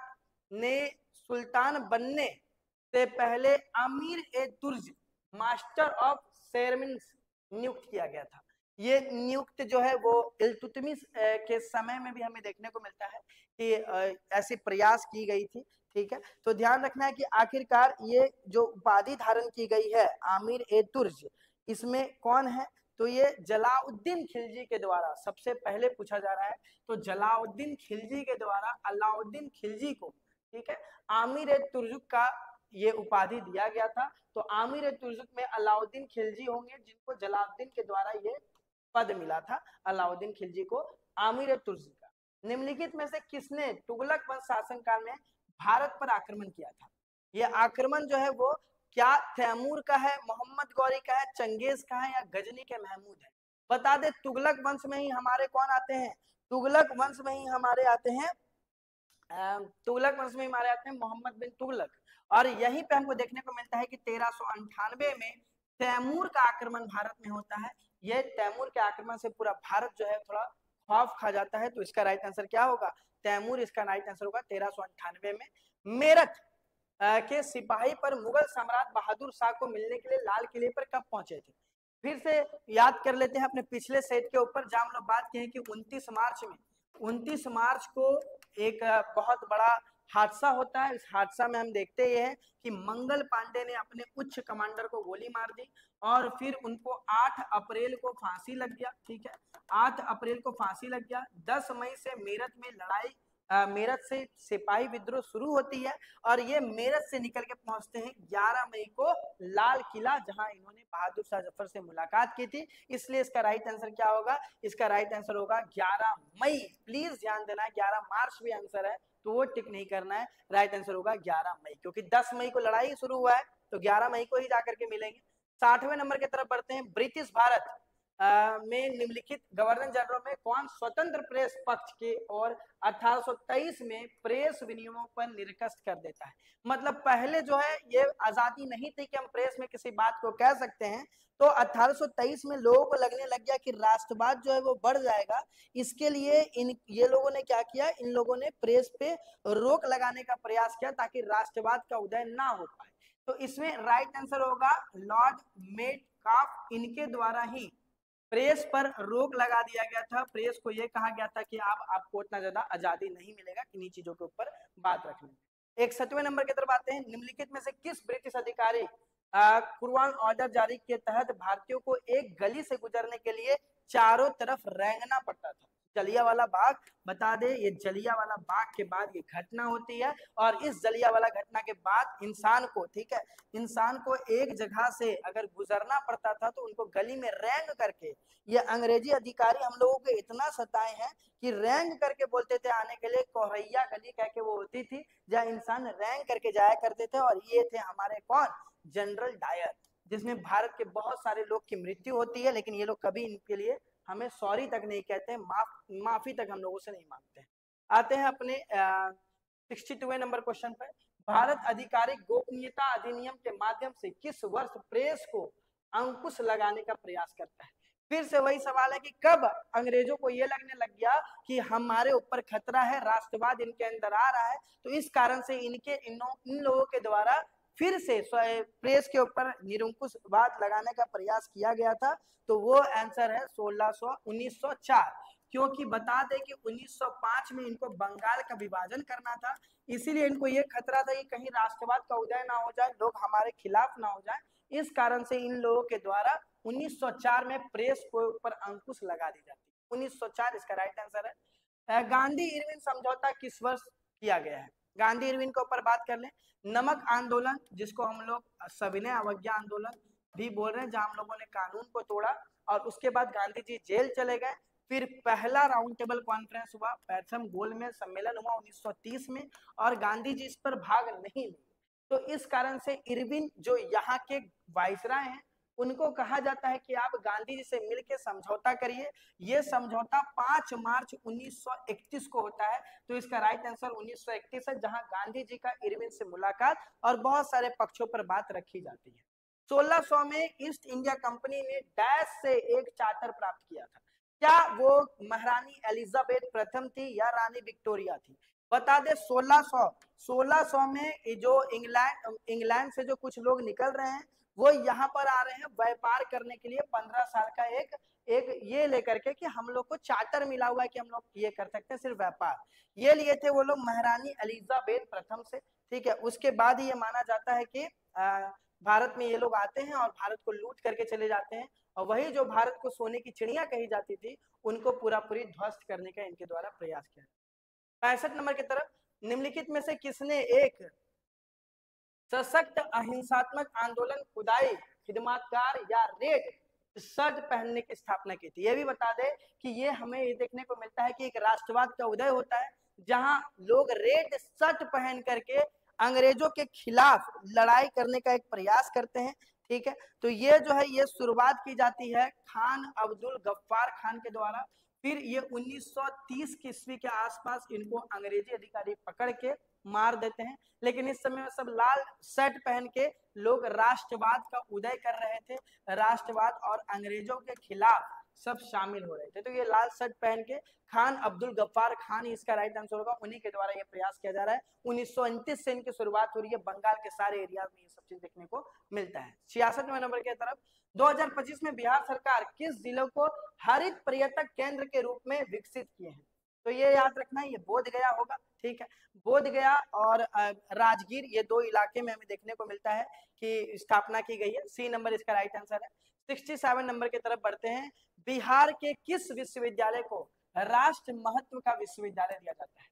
ने सुल्तान बनने से पहले अमीर ए तुर्ज मास्टर ऑफ सेरेमनीज नियुक्त किया गया था। ये नियुक्त जो है वो इल्तुतमिश के समय में भी हमें देखने को मिलता है कि ऐसी प्रयास की गई थी, ठीक है। तो ध्यान रखना है कि आखिरकार ये जो उपाधि धारण की गई है आमिर ए तुर्ज, इसमें कौन है, तो ये जलाउद्दीन खिलजी के द्वारा सबसे पहले पूछा जा रहा है। तो जलाउद्दीन खिलजी के द्वारा अलाउद्दीन खिलजी को, ठीक है, आमिर ए तुर्जुक का ये उपाधि दिया गया था। तो आमिर ए तुर्जुक में अलाउद्दीन खिलजी होंगे जिनको जलाउद्दीन के द्वारा ये पद मिला था, अलाउद्दीन खिलजी को आमिर ए तुर्जुक का। निम्नलिखित में से किसने तुगलक वंश शासनकाल में भारत पर आक्रमण किया था। ये आक्रमण जो है वो क्या तैमूर का है, मोहम्मद गौरी का है, चंगेज का है या गजनी के महमूद है। बता दे तुगलक वंश में ही हमारे कौन आते हैं, तुगलक वंश में ही हमारे आते हैं तुगलक वंश में हमारे आते हैं मोहम्मद बिन तुगलक। और यहीं पे हमको देखने को मिलता है कि 1398 में तैमूर का आक्रमण भारत में होता है। यह तैमूर के आक्रमण से पूरा भारत जो है थोड़ा खौफ खा जाता है। तो इसका राइट आंसर क्या होगा, तैमूर इसका राइट आंसर होगा 1398 में। मेरठ के सिपाही पर मुगल सम्राट बहादुर शाह को मिलने के लिए लाल किले पर कब पहुंचे थे। फिर से याद कर लेते हैं अपने पिछले सेट के ऊपर जहां हम लोग बात किए कि 29 मार्च को एक बहुत बड़ा हादसा होता है। इस हादसा में हम देखते ये हैं कि मंगल पांडे ने अपने उच्च कमांडर को गोली मार दी और फिर उनको 8 अप्रैल को फांसी लग गया, ठीक है, 8 अप्रैल को फांसी लग गया। 10 मई से मेरठ में लड़ाई, मेरठ से सिपाही विद्रोह शुरू होती है और ये मेरठ से निकल के पहुंचते हैं 11 मई को लाल किला, जहां इन्होंने बहादुर शाह जफर से मुलाकात की थी। इसलिए इसका राइट आंसर क्या होगा, इसका राइट आंसर होगा 11 मई। प्लीज ध्यान देना, 11 मार्च भी आंसर है तो वो टिक नहीं करना है, राइट आंसर होगा 11 मई, क्योंकि 10 मई को लड़ाई शुरू हुआ है तो 11 मई को ही जाकर के मिलेंगे। 60वें नंबर की तरफ बढ़ते हैं। ब्रिटिश भारत में निम्नलिखित गवर्नर जनरल में कौन स्वतंत्र प्रेस पक्ष के और 1823 में प्रेस विनियमों पर निर्कस्त कर देता है। मतलब पहले जो है ये आजादी नहीं थी कि हम प्रेस में किसी बात को कह सकते हैं। तो 1823 में लोगों को लगने लग गया कि राष्ट्रवाद जो है वो बढ़ जाएगा। इसके लिए ये लोगों ने क्या किया, इन लोगों ने प्रेस पे रोक लगाने का प्रयास किया ताकि राष्ट्रवाद का उदय ना हो पाए। तो इसमें राइट आंसर होगा लॉर्ड मेटकाफ, इनके द्वारा ही प्रेस पर रोक लगा दिया गया था। प्रेस को यह कहा गया था कि आपको उतना ज्यादा आजादी नहीं मिलेगा किन्हीं चीजों के ऊपर बात रखने में। 61वें नंबर की तरफ आते हैं। निम्नलिखित में से किस ब्रिटिश अधिकारी कुर्बान ऑर्डर जारी के तहत भारतीयों को एक गली से गुजरने के लिए चारों तरफ रेंगना पड़ता था। जलियांवाला बाग, बता दे ये जलियांवाला बाग के बाद ये घटना होती है। और इस जलियांवाला घटना के बाद इंसान को, ठीक है, इंसान को एक जगह से अगर गुजरना पड़ता था तो उनको गली में रैंग करके, ये अंग्रेजी अधिकारी हम लोगों को इतना सताए हैं कि रैंग करके बोलते थे आने के लिए, कोहैया गली कह के वो होती थी जहाँ इंसान रैंग करके जाया करते थे। और ये थे हमारे कौन, जनरल डायर, जिसमें भारत के बहुत सारे लोग की मृत्यु होती है, लेकिन ये लोग कभी इनके लिए हमें सॉरी तक नहीं कहते, माफी तक हम लोगों से नहीं मांगते। आते हैं अपने 62वें नंबर क्वेश्चन पर। भारत आधिकारिक गोपनीयता अधिनियम के माध्यम से किस वर्ष प्रेस को अंकुश लगाने का प्रयास करता है? फिर से वही सवाल है कि कब अंग्रेजों को ये लगने लग गया कि हमारे ऊपर खतरा है, राष्ट्रवाद इनके अंदर आ रहा है, तो इस कारण से इन लोगों के द्वारा फिर से प्रेस के ऊपर निरंकुशवाद लगाने का प्रयास किया गया था। तो वो आंसर है 1904, क्योंकि बता दें कि 1905 में इनको बंगाल का विभाजन करना था, इसीलिए इनको ये खतरा था कि कहीं राष्ट्रवाद का उदय ना हो जाए, लोग हमारे खिलाफ ना हो जाए, इस कारण से इन लोगों के द्वारा 1904 में प्रेस के ऊपर अंकुश लगा दी जाती है। 1904 इसका राइट आंसर है। गांधी इरविन समझौता किस वर्ष किया गया है? गांधी इरविन के ऊपर बात कर लें। नमक आंदोलन, जिसको हम लोग सविनय अवज्ञा आंदोलन भी बोल रहे हैं, जहां हम लोगों ने कानून को तोड़ा और उसके बाद गांधी जी जेल चले गए। फिर पहला राउंड टेबल कॉन्फ्रेंस हुआ, पैथम गोल में सम्मेलन हुआ 1930 में, और गांधी जी इस पर भाग नहीं लिए। तो इस कारण से इरविन जो यहाँ के वाइसराय हैं, उनको कहा जाता है कि आप गांधी जी से मिलकर समझौता करिए। ये समझौता 5 मार्च 1931 को होता है। तो इसका राइट आंसर 1931 है, जहां गांधी जी का इरविन से मुलाकात और बहुत सारे पक्षों पर बात रखी जाती है। 1600 में ईस्ट इंडिया कंपनी ने डैश से एक चार्टर प्राप्त किया था। क्या वो महारानी एलिजाबेथ प्रथम थी या रानी विक्टोरिया थी? बता दे 1600 में जो इंग्लैंड से जो कुछ लोग निकल रहे हैं, वो यहाँ पर आ रहे हैं व्यापार करने के लिए, 15 साल का एक ये लेकर के कि हम लोग को चार्टर मिला हुआ है कि हम लोग ये कर सकते हैं सिर्फ व्यापार। ये लिए थे वो लोग महारानी एलिजाबेथ प्रथम से, ठीक है। उसके बाद ये माना जाता है कि भारत में ये लोग आते हैं और भारत को लूट करके चले जाते हैं, और वही जो भारत को सोने की चिड़िया कही जाती थी, उनको पूरा पूरी ध्वस्त करने का इनके द्वारा प्रयास किया। 65 नंबर की तरफ, निम्नलिखित में से किसने एक सशक्त अहिंसात्मक आंदोलन खुदाई खिदमतगार या रेड शर्ट पहनने की स्थापना की थी? ये भी बता दे कि ये हमें ये देखने को मिलता है कि एक राष्ट्रवाद का उदय होता है, जहां लोग रेड शर्ट पहन करके अंग्रेजों के खिलाफ लड़ाई करने का एक प्रयास करते हैं, ठीक है। तो ये जो है ये शुरुआत की जाती है खान अब्दुल गफ्फार खान के द्वारा। फिर ये 1930 की ईस्वी के आसपास इनको अंग्रेजी अधिकारी पकड़ के मार देते हैं, लेकिन इस समय सब लाल शर्ट पहन के लोग राष्ट्रवाद का उदय कर रहे थे, राष्ट्रवाद और अंग्रेजों के खिलाफ सब शामिल हो रहे थे। तो ये लाल शर्ट पहन के खान अब्दुल गफ्फार खान इसका राइट आंसर होगा, उन्हीं के द्वारा ये प्रयास किया जा रहा है। 1929 से इनकी शुरुआत हो रही है, बंगाल के सारे एरिया में ये सब चीज देखने को मिलता है। 66वें नंबर की तरफ, 2025 में बिहार सरकार किस जिलों को हरित पर्यटक केंद्र के रूप में विकसित किए हैं? तो ये याद रखना है, ये बोध गया होगा, ठीक है। बोध गया और राजगीर, ये दो इलाके में हमें देखने को मिलता है कि स्थापना की गई है। सी नंबर इसका राइट आंसर है। 67 नंबर की तरफ बढ़ते हैं। बिहार के किस विश्वविद्यालय को राष्ट्र महत्व का विश्वविद्यालय दिया जाता है?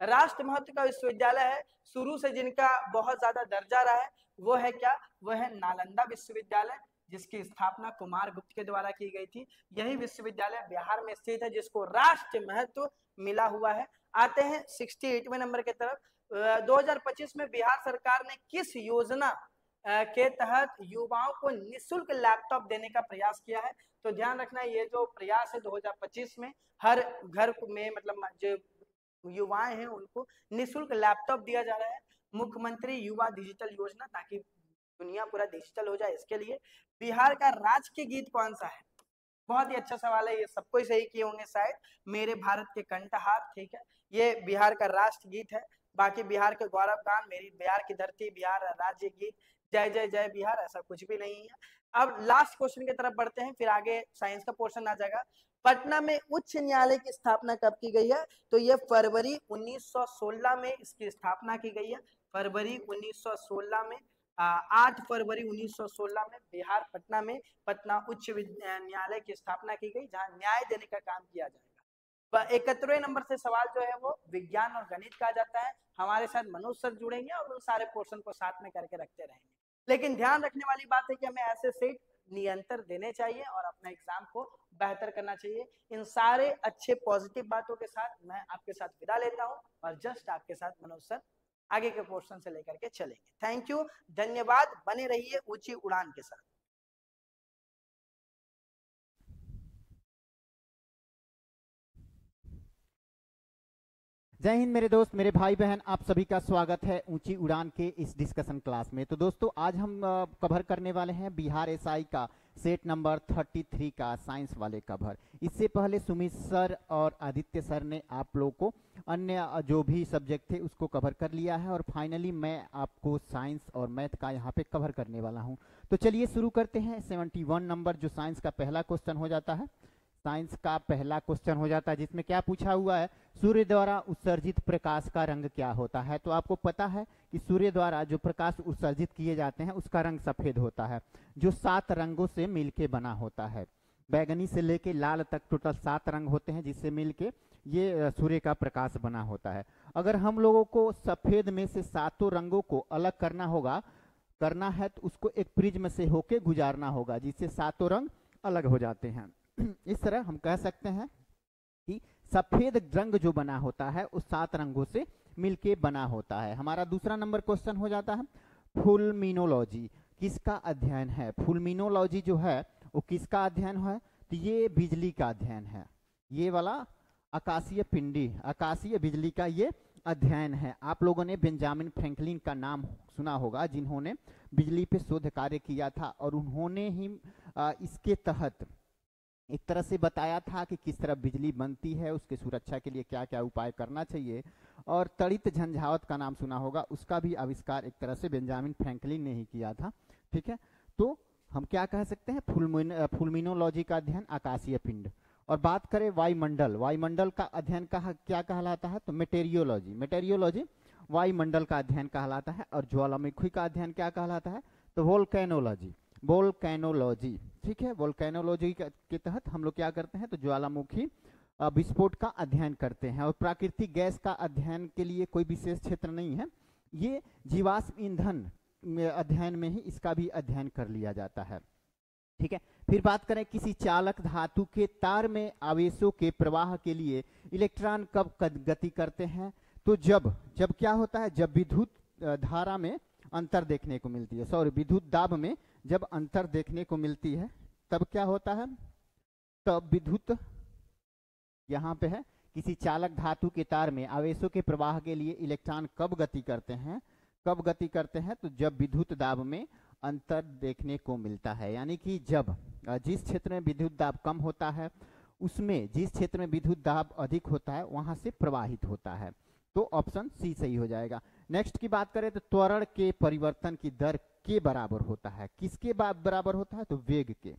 राष्ट्र महत्व का विश्वविद्यालय है, शुरू से जिनका बहुत ज्यादा दर्जा रहा है, वो है क्या? वो है नालंदा विश्वविद्यालय, जिसकी स्थापना कुमार गुप्त के द्वारा की गई थी। यही विश्वविद्यालय बिहार में स्थित है, जिसको राष्ट्र महत्व मिला हुआ है। आते हैं 68वें नंबर की तरफ। 2025 में बिहार सरकार ने किस योजना के तहत युवाओं को निःशुल्क लैपटॉप देने का प्रयास किया है? तो ध्यान रखना, ये जो प्रयास है 2025 में हर घर में, मतलब जो युवाएं हैं उनको निःशुल्क लैपटॉप दिया जा रहा है। मुख्यमंत्री युवा डिजिटल योजना, ताकि दुनिया पूरा डिजिटल हो जाए, इसके लिए। बिहार का राष्ट्रीय गीत कौन सा है? बहुत ही अच्छा सवाल है, ये सबको ही सही किए होंगे शायद। मेरे भारत के कंठहार, ठीक है, ये बिहार का राष्ट्र गीत है। बाकी बिहार के गौरव गान, मेरी बिहार की धरती, बिहार राज्य गीत, जय जय जय बिहार, ऐसा कुछ भी नहीं है। अब लास्ट क्वेश्चन की तरफ बढ़ते हैं, फिर आगे साइंस का पोर्शन आ जाएगा। पटना में उच्च न्यायालय की स्थापना कब की गई है? तो ये फरवरी 1916 में इसकी स्थापना की गई है। फरवरी 1916 में 8 फरवरी 1916 में बिहार पटना में पटना उच्च न्यायालय की स्थापना की गई, जहां न्याय देने का काम किया जाएगा। 71वें नंबर से सवाल जो है वो विज्ञान और गणित का आ जाता है। हमारे साथ मनोज सर जुड़ेंगे और उन सारे पोर्शन को साथ में करके रखते रहेंगे। लेकिन ध्यान रखने वाली बात है कि हमें ऐसे सेट निरंतर देने चाहिए और अपना एग्जाम को बेहतर करना चाहिए। इन सारे अच्छे पॉजिटिव बातों के साथ मैं आपके साथ विदा लेता हूं और जस्ट आपके साथ मनोज सर आगे के पोर्शन से लेकर के चलेंगे। थैंक यू, धन्यवाद, बने रहिए ऊंची उड़ान के साथ। जय हिंद मेरे दोस्त, मेरे भाई बहन, आप सभी का स्वागत है ऊंची उड़ान के इस डिस्कशन क्लास में। तो दोस्तों आज हम कवर करने वाले हैं बिहार एसआई का सेट नंबर 33 का साइंस वाले कवर। इससे पहले सुमित सर और आदित्य सर ने आप लोगों को अन्य जो भी सब्जेक्ट थे उसको कवर कर लिया है और फाइनली मैं आपको साइंस और मैथ का यहाँ पे कवर करने वाला हूँ। तो चलिए शुरू करते हैं। 71 नंबर जो साइंस का पहला क्वेश्चन हो जाता है, साइंस का पहला क्वेश्चन हो जाता है जिसमें क्या पूछा हुआ है, सूर्य द्वारा उत्सर्जित प्रकाश का रंग क्या होता है। तो आपको पता है कि सूर्य द्वारा जो प्रकाश उत्सर्जित किए जाते हैं उसका रंग सफेद होता है, जो 7 रंगों से मिलके बना होता है। बैगनी से लेके लाल तक टोटल 7 रंग होते हैं जिससे मिलके ये सूर्य का प्रकाश बना होता है। अगर हम लोगों को सफेद में से 7 रंगों को अलग करना है तो उसको एक प्रिज्म से होके गुजारना होगा जिससे 7 रंग अलग हो जाते हैं। इस तरह हम कह सकते हैं कि सफेद रंग जो बना होता है उस 7 रंगों से मिलके बना होता है। हमारा दूसरा नंबर क्वेश्चन हो जाता है फुलमिनोलॉजी किसका अध्ययन है। फुलमिनोलॉजी जो है वो किसका अध्ययन है, तो ये बिजली का अध्ययन है। ये वाला आकाशीय पिंडी, आकाशीय बिजली का ये अध्ययन है। आप लोगों ने बेंजामिन फ्रैंकलिन का नाम सुना होगा जिन्होंने बिजली पे शोध कार्य किया था और उन्होंने ही इसके तहत एक तरह से बताया था कि किस तरह बिजली बनती है, उसके सुरक्षा के लिए क्या क्या उपाय करना चाहिए। और तड़ित झंझावत का नाम सुना होगा, उसका भी आविष्कार एक तरह से बेंजामिन फ्रैंकलिन ने ही किया था। ठीक है, तो हम क्या कह सकते हैं, फुलमिनोलॉजी का अध्ययन आकाशीय पिंड। और बात करें वायुमंडल, वायुमंडल का अध्ययन क्या कहलाता है, तो मेटेरियोलॉजी। मेटेरियोलॉजी वायुमंडल का अध्ययन कहलाता है। और ज्वालामुखी का अध्ययन क्या कहलाता है, तो वोल्केनोलॉजी, वोल्केनोलॉजी। ठीक है, वोल्केनोलॉजी के तहत हम लोग क्या करते हैं, तो ज्वालामुखी विस्फोट का अध्ययन करते हैं। और प्राकृतिक गैस का अध्ययन के लिए कोई विशेष क्षेत्र नहीं है, ये जीवाश्म ईंधन अध्ययन में ही इसका भी अध्ययन कर लिया जाता है। ठीक है, फिर बात करें किसी चालक धातु के तार में आवेशों के प्रवाह के लिए इलेक्ट्रॉन कब गति करते हैं, तो जब क्या होता है, जब विद्युत धारा में अंतर देखने को मिलती है, सॉरी विद्युत दाब में जब अंतर देखने को मिलती है तब क्या होता है, तब विद्युत, यहाँ पे है किसी चालक धातु के तार में आवेशों के प्रवाह के लिए इलेक्ट्रॉन कब गति करते हैं, तो जब विद्युत दाब में अंतर देखने को मिलता है। यानी कि जब जिस क्षेत्र में विद्युत दाब कम होता है उसमें जिस क्षेत्र में विद्युत दाब अधिक होता है वहां से प्रवाहित होता है। तो ऑप्शन सी सही हो जाएगा। नेक्स्ट की बात करें तो त्वरण के परिवर्तन की दर के बराबर होता है, किसके बराबर होता है, तो वेग के।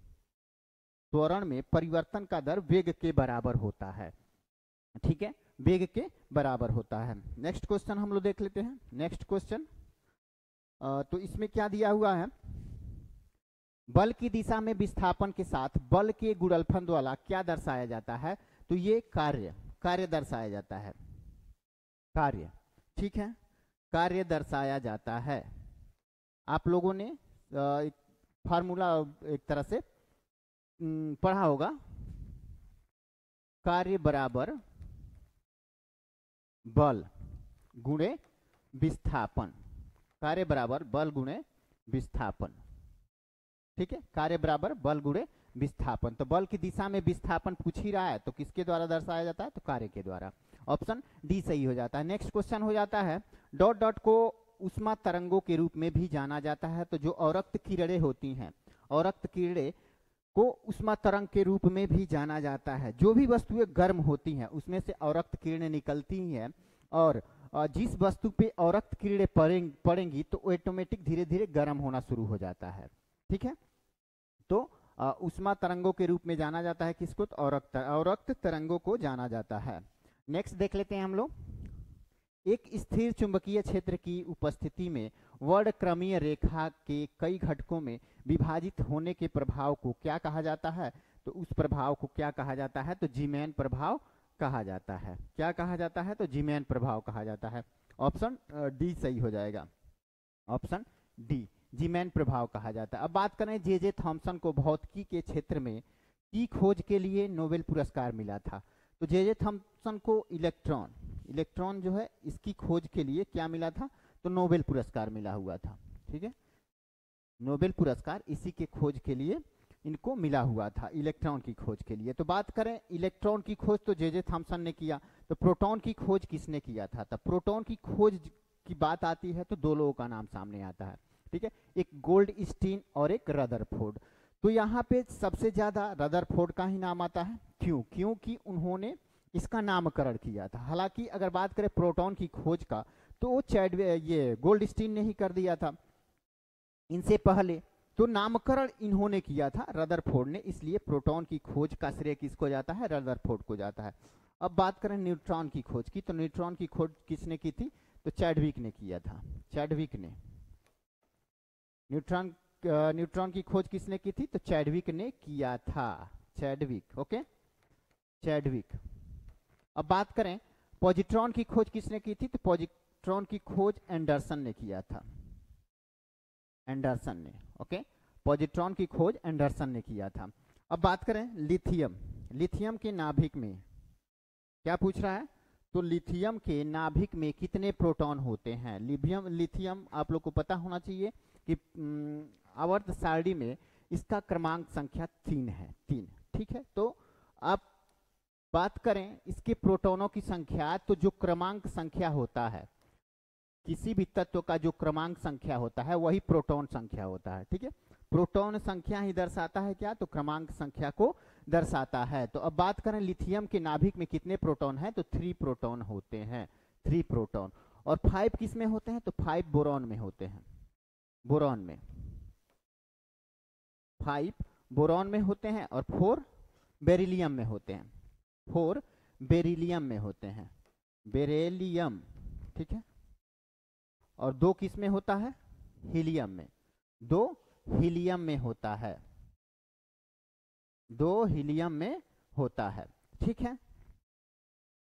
त्वरण में परिवर्तन का दर वेग के बराबर होता है। ठीक है, वेग के बराबर होता है। नेक्स्ट क्वेश्चन हम लोग देख लेते हैं। नेक्स्ट क्वेश्चन तो इसमें क्या दिया हुआ है, बल की दिशा में विस्थापन के साथ बल के गुणनफल द्वारा क्या दर्शाया जाता है, तो ये कार्य दर्शाया जाता है, कार्य। ठीक है, कार्य दर्शाया जाता है। आप लोगों ने एक फार्मूला एक तरह से पढ़ा होगा, कार्य बराबर बल गुणे विस्थापन, कार्य बराबर बल गुणे विस्थापन। ठीक है, कार्य बराबर बल गुणे विस्थापन। तो बल की दिशा में विस्थापन पूछ ही रहा है तो किसके द्वारा दर्शाया जाता है, तो कार्य के द्वारा। ऑप्शन डी सही हो जाता है। नेक्स्ट क्वेश्चन हो जाता है डॉट डॉट को उष्मा तरंगों के रूप में भी जाना जाता है। तो जो अवरक्त किरणें होती हैं, अवरक्त किरणें को उष्मा तरंग के रूप में भी जाना जाता है। जो भी वस्तुएं गर्म होती हैं उसमें से अवरक्त किरणें निकलती हैं और जिस वस्तु पे अवरक्त किरणें पड़ेंगी तो ऑटोमेटिक धीरे धीरे गर्म होना शुरू हो जाता है। ठीक है, तो उष्मा तरंगों के रूप में जाना जाता है किसको, तो अवरक्त तरंगों को जाना जाता है। नेक्स्ट देख लेते हैं हम लोग, एक स्थिर चुंबकीय क्षेत्र की उपस्थिति में वर्णक्रमीय रेखा के कई घटकों में विभाजित होने के प्रभाव को क्या कहा जाता है, तो उस प्रभाव को क्या कहा जाता है, तो जीमैन प्रभाव कहा जाता है। क्या कहा जाता है? तो जीमैन प्रभाव कहा जाता है। ऑप्शन डी सही हो जाएगा, ऑप्शन डी, जीमैन प्रभाव कहा जाता है। अब बात करें जे थॉमसन को भौतिकी के क्षेत्र में की खोज के लिए नोबेल पुरस्कार मिला था। तो जे थॉमसन को इलेक्ट्रॉन जो है इसकी खोज के लिए क्या मिला था? तो नोबेल पुरस्कार मिला हुआ था। ठीक है, नोबेल पुरस्कार इसी के खोज के लिए इनको मिला हुआ था, इलेक्ट्रॉन की खोज के लिए। तो बात करें इलेक्ट्रॉन की खोज तो जे थॉमसन ने किया, तो प्रोटॉन की खोज किसने किया था? तब प्रोटॉन की खोज की बात आती है तो दो लोगों का नाम सामने आता है। ठीक है, एक गोल्डस्टीन और एक रदरफोर्ड। तो यहाँ पे सबसे ज्यादा रदरफोर्ड का ही नाम आता है। क्यों? क्योंकि उन्होंने इसका नामकरण किया था। हालांकि अगर बात करें प्रोटॉन की खोज का तो वो ये गोल्डस्टीन ने ही कर दिया था इनसे पहले, तो नामकरण इन्होंने किया था रदरफोर्ड ने, इसलिए प्रोटॉन की खोज का श्रेय किसको जाता है? रदरफोर्ड को जाता है। अब बात करें न्यूट्रॉन की खोज की, तो न्यूट्रॉन की खोज किसने की थी? तो चैडविक ने किया था। चैडविक ने न्यूट्रॉन की खोज किसने की थी? तो चैडविक ने किया था। Chadwick, okay, Chadwick. अब बात करें पॉजिट्रॉन की खोज किसने की थी? तो पॉजिट्रॉन की खोज एंडरसन ने किया था। एंडरसन ने, ओके, पॉजिट्रॉन की खोज एंडरसन ने किया था। अब बात करें लिथियम, लिथियम के नाभिक में क्या पूछ रहा है? तो लिथियम के नाभिक में कितने प्रोटॉन होते हैं? लिथियम आप लोग को पता होना चाहिए कि आवर्त सारणी में इसका क्रमांक संख्या 3 है, 3। ठीक है, तो आप बात करें इसके प्रोटॉनों की संख्या, तो जो क्रमांक संख्या होता है, किसी भी तत्व का जो क्रमांक संख्या होता है वही प्रोटॉन संख्या होता है। ठीक है, प्रोटॉन संख्या ही दर्शाता है क्या? तो क्रमांक संख्या को दर्शाता है। तो अब बात करें लिथियम के नाभिक में कितने प्रोटॉन हैं? तो 3 प्रोटॉन होते हैं, 3 प्रोटॉन। और 5 किस में होते हैं? तो 5 बोरॉन में होते हैं, बोरॉन में 5 बोरॉन में होते हैं, और 4 बेरिलियम में होते हैं, 4 बेरिलियम में होते हैं, बेरिलियम। ठीक है, और 2 किस में होता है? हीलियम में, 2 हीलियम में होता है, 2 हीलियम में होता है। ठीक है,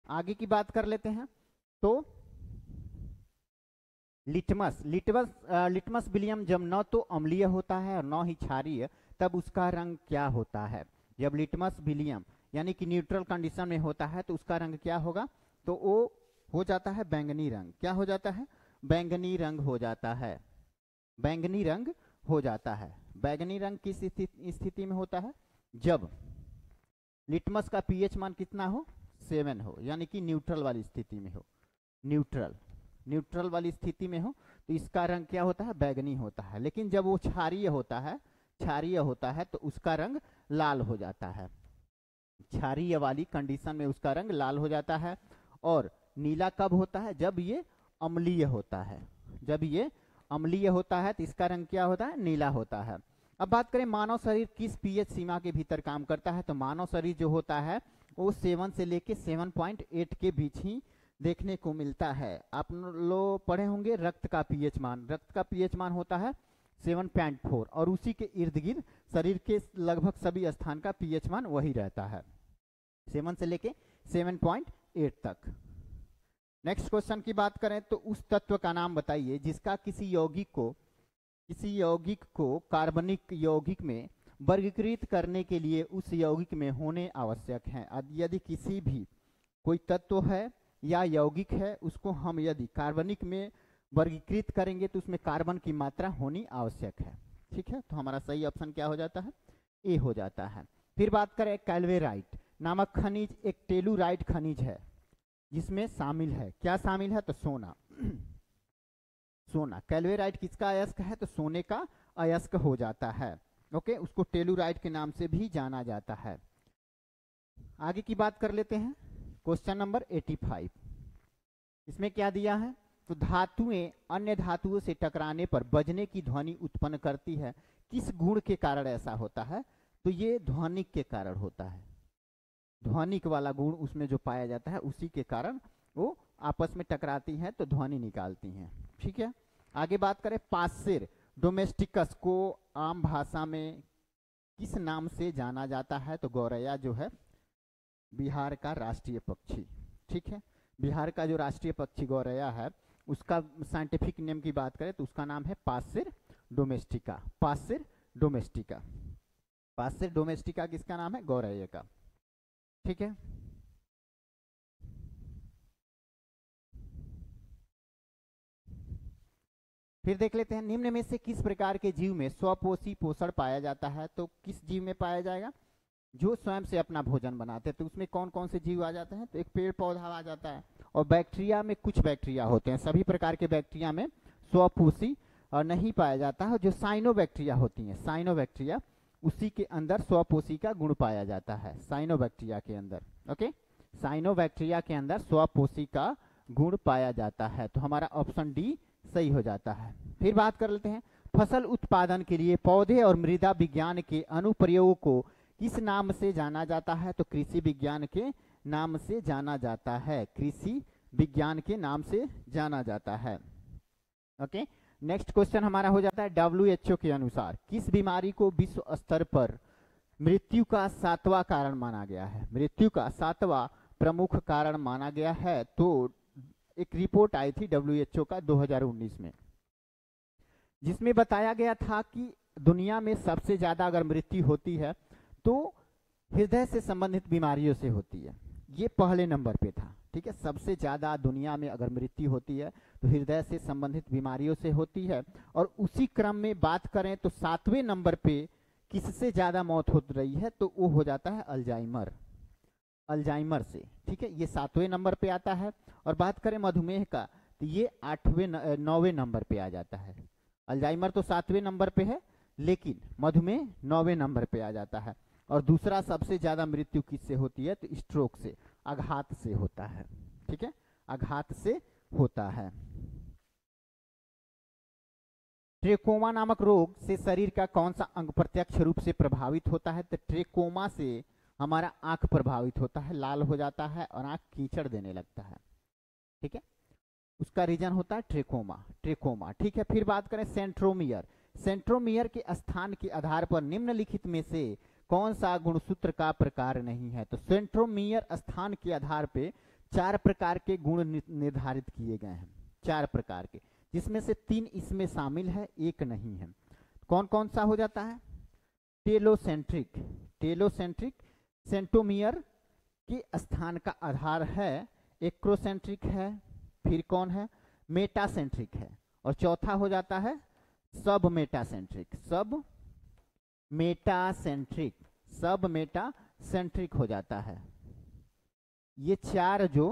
आगे की बात कर लेते हैं। तो लिटमस विलियम जब न तो अम्लीय होता है और न ही क्षारीय, तब उसका रंग क्या होता है? जब लिटमस विलियम यानी कि न्यूट्रल कंडीशन में होता है तो उसका रंग क्या होगा? तो वो हो जाता है बैंगनी रंग। क्या हो जाता है? बैंगनी रंग हो जाता है, बैंगनी रंग हो जाता है। बैंगनी रंग किस स्थिति में होता है? जब लिटमस का पीएच मान कितना हो? 7 हो, यानी कि न्यूट्रल वाली स्थिति में हो, न्यूट्रल वाली स्थिति में हो, तो इसका रंग क्या होता है? बैंगनी होता है। लेकिन जब वो क्षारीय होता है तो उसका रंग लाल हो जाता है, क्षारीय वाली कंडीशन में उसका रंग लाल हो जाता है। और नीला कब होता है? जब ये अम्लीय होता है, जब ये अम्लीय होता है तो इसका रंग क्या होता है? नीला होता है। अब बात करें मानव शरीर किस पीएच सीमा के भीतर काम करता है? तो मानव शरीर जो होता है वो 7 से लेके 7.8 के बीच ही देखने को मिलता है। आप लोग पढ़े होंगे रक्त का पीएच मान, रक्त का पीएच मान होता है 7.4, और उसी के इर्द गिर्द शरीर के लगभग सभी स्थान का पीएच मान वही रहता है, 7 से लेके 7.8 तक। नेक्स्ट क्वेश्चन की बात करें तो उस तत्व का नाम बताइए जिसका किसी यौगिक को कार्बनिक यौगिक में वर्गीकृत करने के लिए उस यौगिक में होने आवश्यक है। यदि किसी भी कोई तत्व है या यौगिक है, उसको हम यदि कार्बनिक में वर्गीकृत करेंगे तो उसमें कार्बन की मात्रा होनी आवश्यक है। ठीक है, तो हमारा सही ऑप्शन क्या हो जाता है? ए हो जाता है। फिर बात करें कैल्वेराइट नामक खनिज एक टेलुराइट खनिज है जिसमें शामिल है, क्या शामिल है? तो सोना, सोना। कैल्वेराइट किसका अयस्क है? तो सोने का अयस्क हो जाता है। ओके, उसको टेलुराइट के नाम से भी जाना जाता है। आगे की बात कर लेते हैं, क्वेश्चन नंबर 85। इसमें क्या दिया है? तो धातुएं अन्य धातुओं से टकराने पर बजने की ध्वनि उत्पन्न करती है, किस गुण के कारण ऐसा होता है? तो ये ध्वनिक के कारण होता है, ध्वनिक वाला गुण उसमें जो पाया जाता है उसी के कारण वो आपस में टकराती हैं तो ध्वनि निकालती हैं। ठीक है, आगे बात करें पासेर डोमेस्टिकस को आम भाषा में किस नाम से जाना जाता है? तो गौरैया जो है बिहार का राष्ट्रीय पक्षी, ठीक है। बिहार का जो राष्ट्रीय पक्षी गौरैया है उसका साइंटिफिक नेम की बात करें तो उसका नाम है पासिर डोमेस्टिका। पासिर डोमेस्टिका, पासिर डोमेस्टिका किसका नाम है? गौरैया का, ठीक है। फिर देख लेते हैं निम्न में से किस प्रकार के जीव में स्वपोषी पोषण पाया जाता है? तो किस जीव में पाया जाएगा? जो स्वयं से अपना भोजन बनाते हैं। तो उसमें कौन कौन से जीव आ जाते हैं? तो एक पेड़ पौधा आ जाता है, और बैक्टीरिया में कुछ बैक्टीरिया होते हैं, सभी प्रकार के बैक्टीरिया में स्वपोषी नहीं पाया जाता है। जो साइनोबैक्टीरिया होती हैं, साइनोबैक्टीरिया, उसी के अंदर स्वपोषी का गुण पाया जाता है, साइनोबैक्टीरिया के अंदर। ओके, साइनोबैक्टीरिया के अंदर स्वपोषी का गुण पाया जाता है। तो हमारा ऑप्शन डी सही हो जाता है। फिर बात कर लेते हैं फसल उत्पादन के लिए पौधे और मृदा विज्ञान के अनुप्रयोग को किस नाम से जाना जाता है? तो कृषि विज्ञान के नाम से जाना जाता है, कृषि विज्ञान के नाम से जाना जाता है। ओके, नेक्स्ट क्वेश्चन हमारा हो जाता है WHO के अनुसार किस बीमारी को विश्व स्तर पर मृत्यु का 7वां कारण माना गया है? मृत्यु का 7वां प्रमुख कारण माना गया है। तो एक रिपोर्ट आई थी WHO का 2019 में, जिसमें बताया गया था कि दुनिया में सबसे ज्यादा अगर मृत्यु होती है तो हृदय से संबंधित बीमारियों से होती है। ये पहले नंबर पे था, ठीक है। सबसे ज्यादा दुनिया में अगर मृत्यु होती है तो हृदय से संबंधित बीमारियों से होती है। और उसी क्रम में बात करें तो 7वें नंबर पे किससे ज्यादा मौत हो रही है? तो वो हो जाता है अल्जाइमर, अल्जाइमर से, ठीक है। ये 7वें नंबर पे आता है। और बात करें मधुमेह का तो ये 9वें नंबर पे आ जाता है। अल्जाइमर तो 7वें नंबर पे है, लेकिन मधुमेह 9वें नंबर पे आ जाता है। और दूसरा सबसे ज्यादा मृत्यु किससे होती है? तो स्ट्रोक से, आघात से होता है, ठीक है, आघात से होता है। ट्रेकोमा नामक रोग से शरीर का कौन सा अंग प्रत्यक्ष रूप से प्रभावित होता है? तो ट्रेकोमा से हमारा आंख प्रभावित होता है, लाल हो जाता है और आंख कीचड़ देने लगता है, ठीक है। उसका रीजन होता है ट्रेकोमा, ट्रेकोमा, ठीक है। फिर बात करें सेंट्रोमियर, सेंट्रोमियर के स्थान के आधार पर निम्नलिखित में से कौन सा गुणसूत्र का प्रकार नहीं है? तो सेंट्रोमियर स्थान के आधार पे 4 प्रकार के गुण निर्धारित किए गए हैं, 4 प्रकार के, जिसमें से 3 इसमें शामिल है, एक नहीं है। कौन कौन सा हो जाता है? टेलोसेंट्रिक, टेलोसेंट्रिक सेंट्रोमियर के स्थान का आधार है, एक्रोसेंट्रिक है, फिर कौन है? मेटासेंट्रिक है, और चौथा हो जाता है सब मेटासेंट्रिक, सब मेटासेंट्रिक, सब मेटासेंट्रिक हो जाता है। ये 4 जो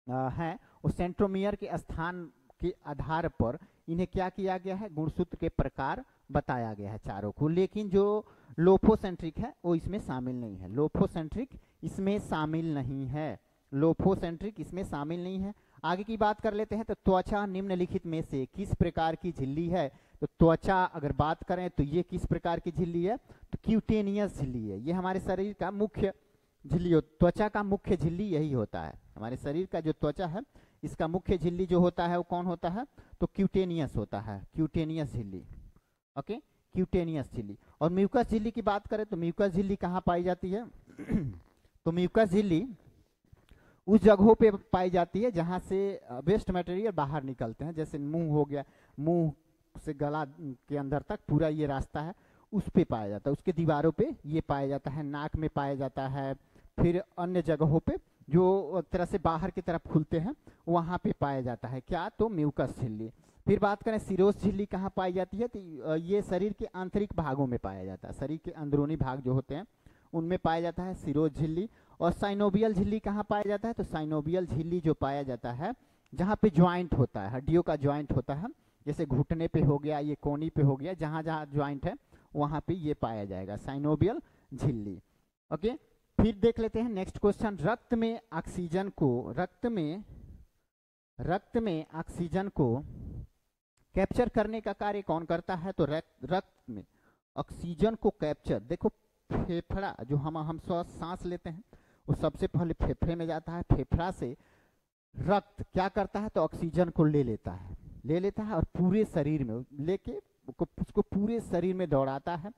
हैं वो सेंट्रोमियर के स्थान के आधार पर इन्हें क्या किया गया है? गुणसूत्र के प्रकार बताया गया है चारों को। लेकिन जो लोफोसेंट्रिक है वो इसमें शामिल नहीं है, लोफोसेंट्रिक इसमें शामिल नहीं है, लोफोसेंट्रिक इसमें शामिल नहीं है। आगे की बात कर लेते हैं तो त्वचा निम्नलिखित में से किस प्रकार की झिल्ली है? तो त्वचा अगर बात करें तो ये किस प्रकार की झिल्ली है? तो क्यूटेनियस झिल्ली है। ये हमारे शरीर का मुख्य झिल्ली, त्वचा का मुख्य झिल्ली यही होता है। हमारे शरीर का जो त्वचा है इसका मुख्य झिल्ली जो होता है वो कौन होता है? तो क्यूटेनियस होता है, क्यूटेनियस झिल्ली, ओके, क्यूटेनियस झिल्ली। और म्यूकस झिल्ली की बात करें तो म्यूकस झिल्ली कहाँ पाई जाती है? तो म्यूकस झिल्ली उस जगहों पे पाई जाती है जहां से वेस्ट मटेरियल बाहर निकलते हैं, जैसे मुंह हो गया, मुंह से गला के अंदर तक पूरा ये रास्ता है, उस पे पाया जाता है, उसके दीवारों पे ये पाया जाता है, नाक में पाया जाता है, फिर अन्य जगहों पे जो तरह से बाहर की तरफ खुलते हैं वहां पे पाया जाता है। क्या? तो म्यूकस झिल्ली। फिर बात करें सिरोस झिल्ली कहाँ पाई जाती है? तो ये शरीर के आंतरिक भागों में पाया जाता है, शरीर के अंदरूनी भाग जो होते हैं उनमें पाया जाता है सिरोस झिल्ली। और साइनोबियल झिल्ली कहाँ पाया जाता है? तो साइनोबियल झिल्ली जो पाया जाता है जहाँ पे ज्वाइंट होता है, हड्डियों का ज्वाइंट होता है, जैसे घुटने पे हो गया, ये कोनी पे हो गया, जहाँ जहाँ ज्वाइंट है वहाँ पे ये पाया जाएगा, साइनोबियल झिल्ली। ओके, फिर देख लेते हैं नेक्स्ट क्वेश्चन। रक्त में ऑक्सीजन को, रक्त में ऑक्सीजन को कैप्चर करने का कार्य कौन करता है? तो रक्त में ऑक्सीजन को कैप्चर, देखो फेफड़ा जो हम सांस लेते हैं वो सबसे पहले फेफड़े में जाता है, फेफड़ा से रक्त क्या करता है? तो ऑक्सीजन को ले लेता है और पूरे शरीर में लेके उसको पूरे शरीर में दौड़ाता है,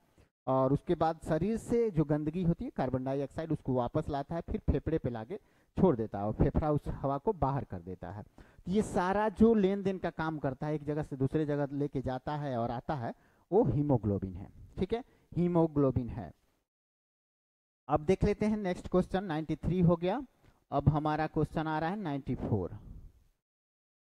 और उसके बाद शरीर से जो गंदगी होती है कार्बन डाइऑक्साइड उसको वापस लाता है, फिर फेफड़े पे लाके छोड़ देता है और फेफड़ा उस हवा को बाहर कर देता है। तो ये सारा जो लेन देन का काम करता है, एक जगह से दूसरे जगह लेके जाता है और आता है, वो हीमोग्लोबिन है। ठीक है, हीमोग्लोबिन है। अब देख लेते हैं नेक्स्ट क्वेश्चन। 93 हो गया। अब हमारा क्वेश्चन आ रहा है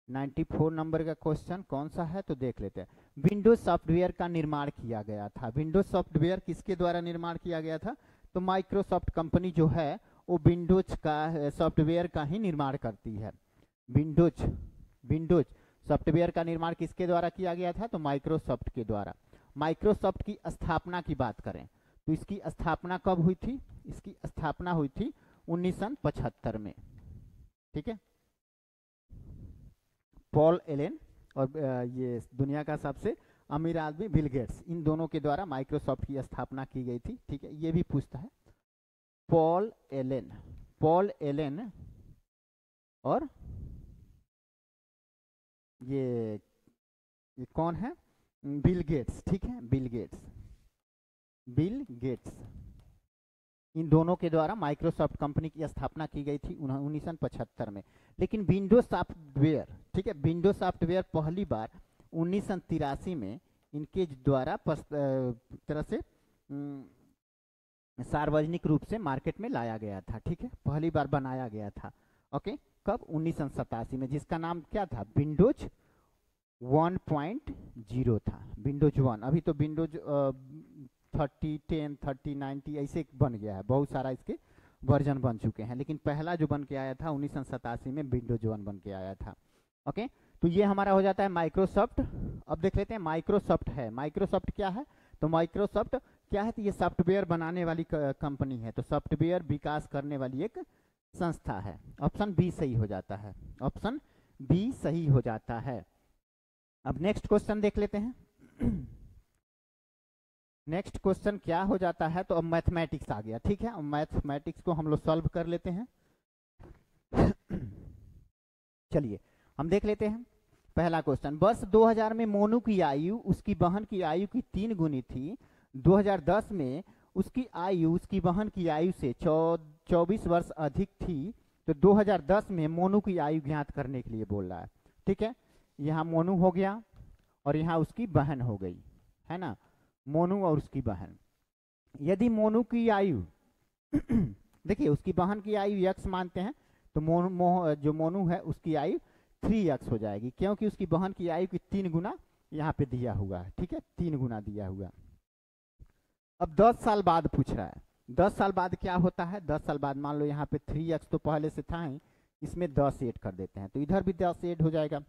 94 नंबर का क्वेश्चन कौन सा है तो देख लेते हैं। विंडोज सॉफ्टवेयर का निर्माण किया गया था। विंडोज सॉफ्टवेयर किसके द्वारा निर्माण किया गया था? तो माइक्रोसॉफ्ट कंपनी जो है वो विंडोज का सॉफ्टवेयर का ही निर्माण करती है। विंडोज सॉफ्टवेयर का निर्माण किसके द्वारा किया गया था? तो माइक्रोसॉफ्ट के द्वारा। माइक्रोसॉफ्ट की स्थापना की बात करें तो इसकी स्थापना कब हुई थी? इसकी स्थापना हुई थी 1975 में। ठीक है, पॉल एलन और ये दुनिया का सबसे अमीर आदमी बिल गेट्स, इन दोनों के द्वारा माइक्रोसॉफ्ट की स्थापना की गई थी। ठीक है, ये भी पूछता है। पॉल एलन और ये कौन है? Bill Gates. ठीक है, बिल गेट्स, इन दोनों के द्वारा माइक्रोसॉफ्ट कंपनी की स्थापना की गई थी 1975 में। लेकिन विंडोज सॉफ्टवेयर, ठीक है, विंडोज सॉफ्टवेयर पहली बार 1983 में इनके द्वारा तरह से सार्वजनिक रूप से मार्केट में लाया गया था। ठीक है, पहली बार बनाया गया था। ओके, कब? 1987 में, जिसका नाम क्या था? विंडोज 1.0 था। विंडोज 1। अभी तो विंडोज 30, 10, 30, 90 ऐसे बन गया है, बहुत सारा इसके वर्जन बन चुके हैं, लेकिन पहला जो बन के आया था 1987 में विंडोज 1 बन के आया था। ओके, तो ये हमारा हो जाता है माइक्रोसॉफ्ट। अब देख लेते हैं माइक्रोसॉफ्ट है। माइक्रोसॉफ्ट क्या है? तो माइक्रोसॉफ्ट क्या है? तो ये सॉफ्टवेयर बनाने वाली कंपनी है, तो सॉफ्टवेयर विकास करने वाली एक संस्था है। ऑप्शन बी सही हो जाता है, ऑप्शन बी सही हो जाता है। अब नेक्स्ट क्वेश्चन देख लेते हैं। नेक्स्ट क्वेश्चन क्या हो जाता है? तो अब मैथमेटिक्स आ गया। ठीक है, अब मैथमेटिक्स को हम लोग सॉल्व कर लेते हैं। चलिए हम देख लेते हैं पहला क्वेश्चन। वर्ष 2000 में मोनू की आयु उसकी बहन की आयु की 3 गुनी थी। 2010 में उसकी आयु उसकी बहन की आयु से 24 वर्ष अधिक थी। तो 2010 में मोनू की आयु ज्ञात करने के लिए बोल रहा है। ठीक है, यहाँ मोनू हो गया और यहाँ उसकी बहन हो गई, है ना, मोनू और उसकी बहन। यदि मोनू की आयु देखिए उसकी बहन की आयु x मानते हैं तो जो मोनू है उसकी आयु 3x हो जाएगी, क्योंकि उसकी बहन की आयु की 3 गुना यहाँ पे दिया हुआ है। ठीक है, 3 गुना दिया हुआ। अब 10 साल बाद पूछ रहा है। 10 साल बाद क्या होता है? 10 साल बाद मान लो यहाँ पे 3x तो पहले से था ही, इसमें 10 ऐड कर देते हैं तो इधर भी 10 ऐड हो जाएगा,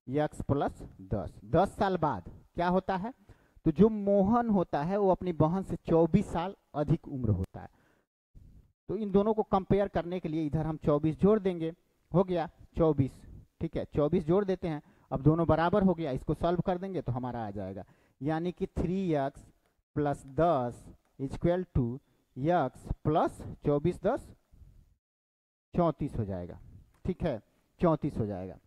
x प्लस 10। 10 साल बाद क्या होता है? तो जो मोहन होता है वो अपनी बहन से 24 साल अधिक उम्र होता है। तो इन दोनों को कंपेयर करने के लिए इधर हम 24 जोड़ देंगे, हो गया 24। ठीक है, 24 जोड़ देते हैं। अब दोनों बराबर हो गया, इसको सॉल्व कर देंगे तो हमारा आ जाएगा, यानी कि 3x plus 10 equal to x plus 24 10 34 हो जाएगा। ठीक है, 34 हो जाएगा।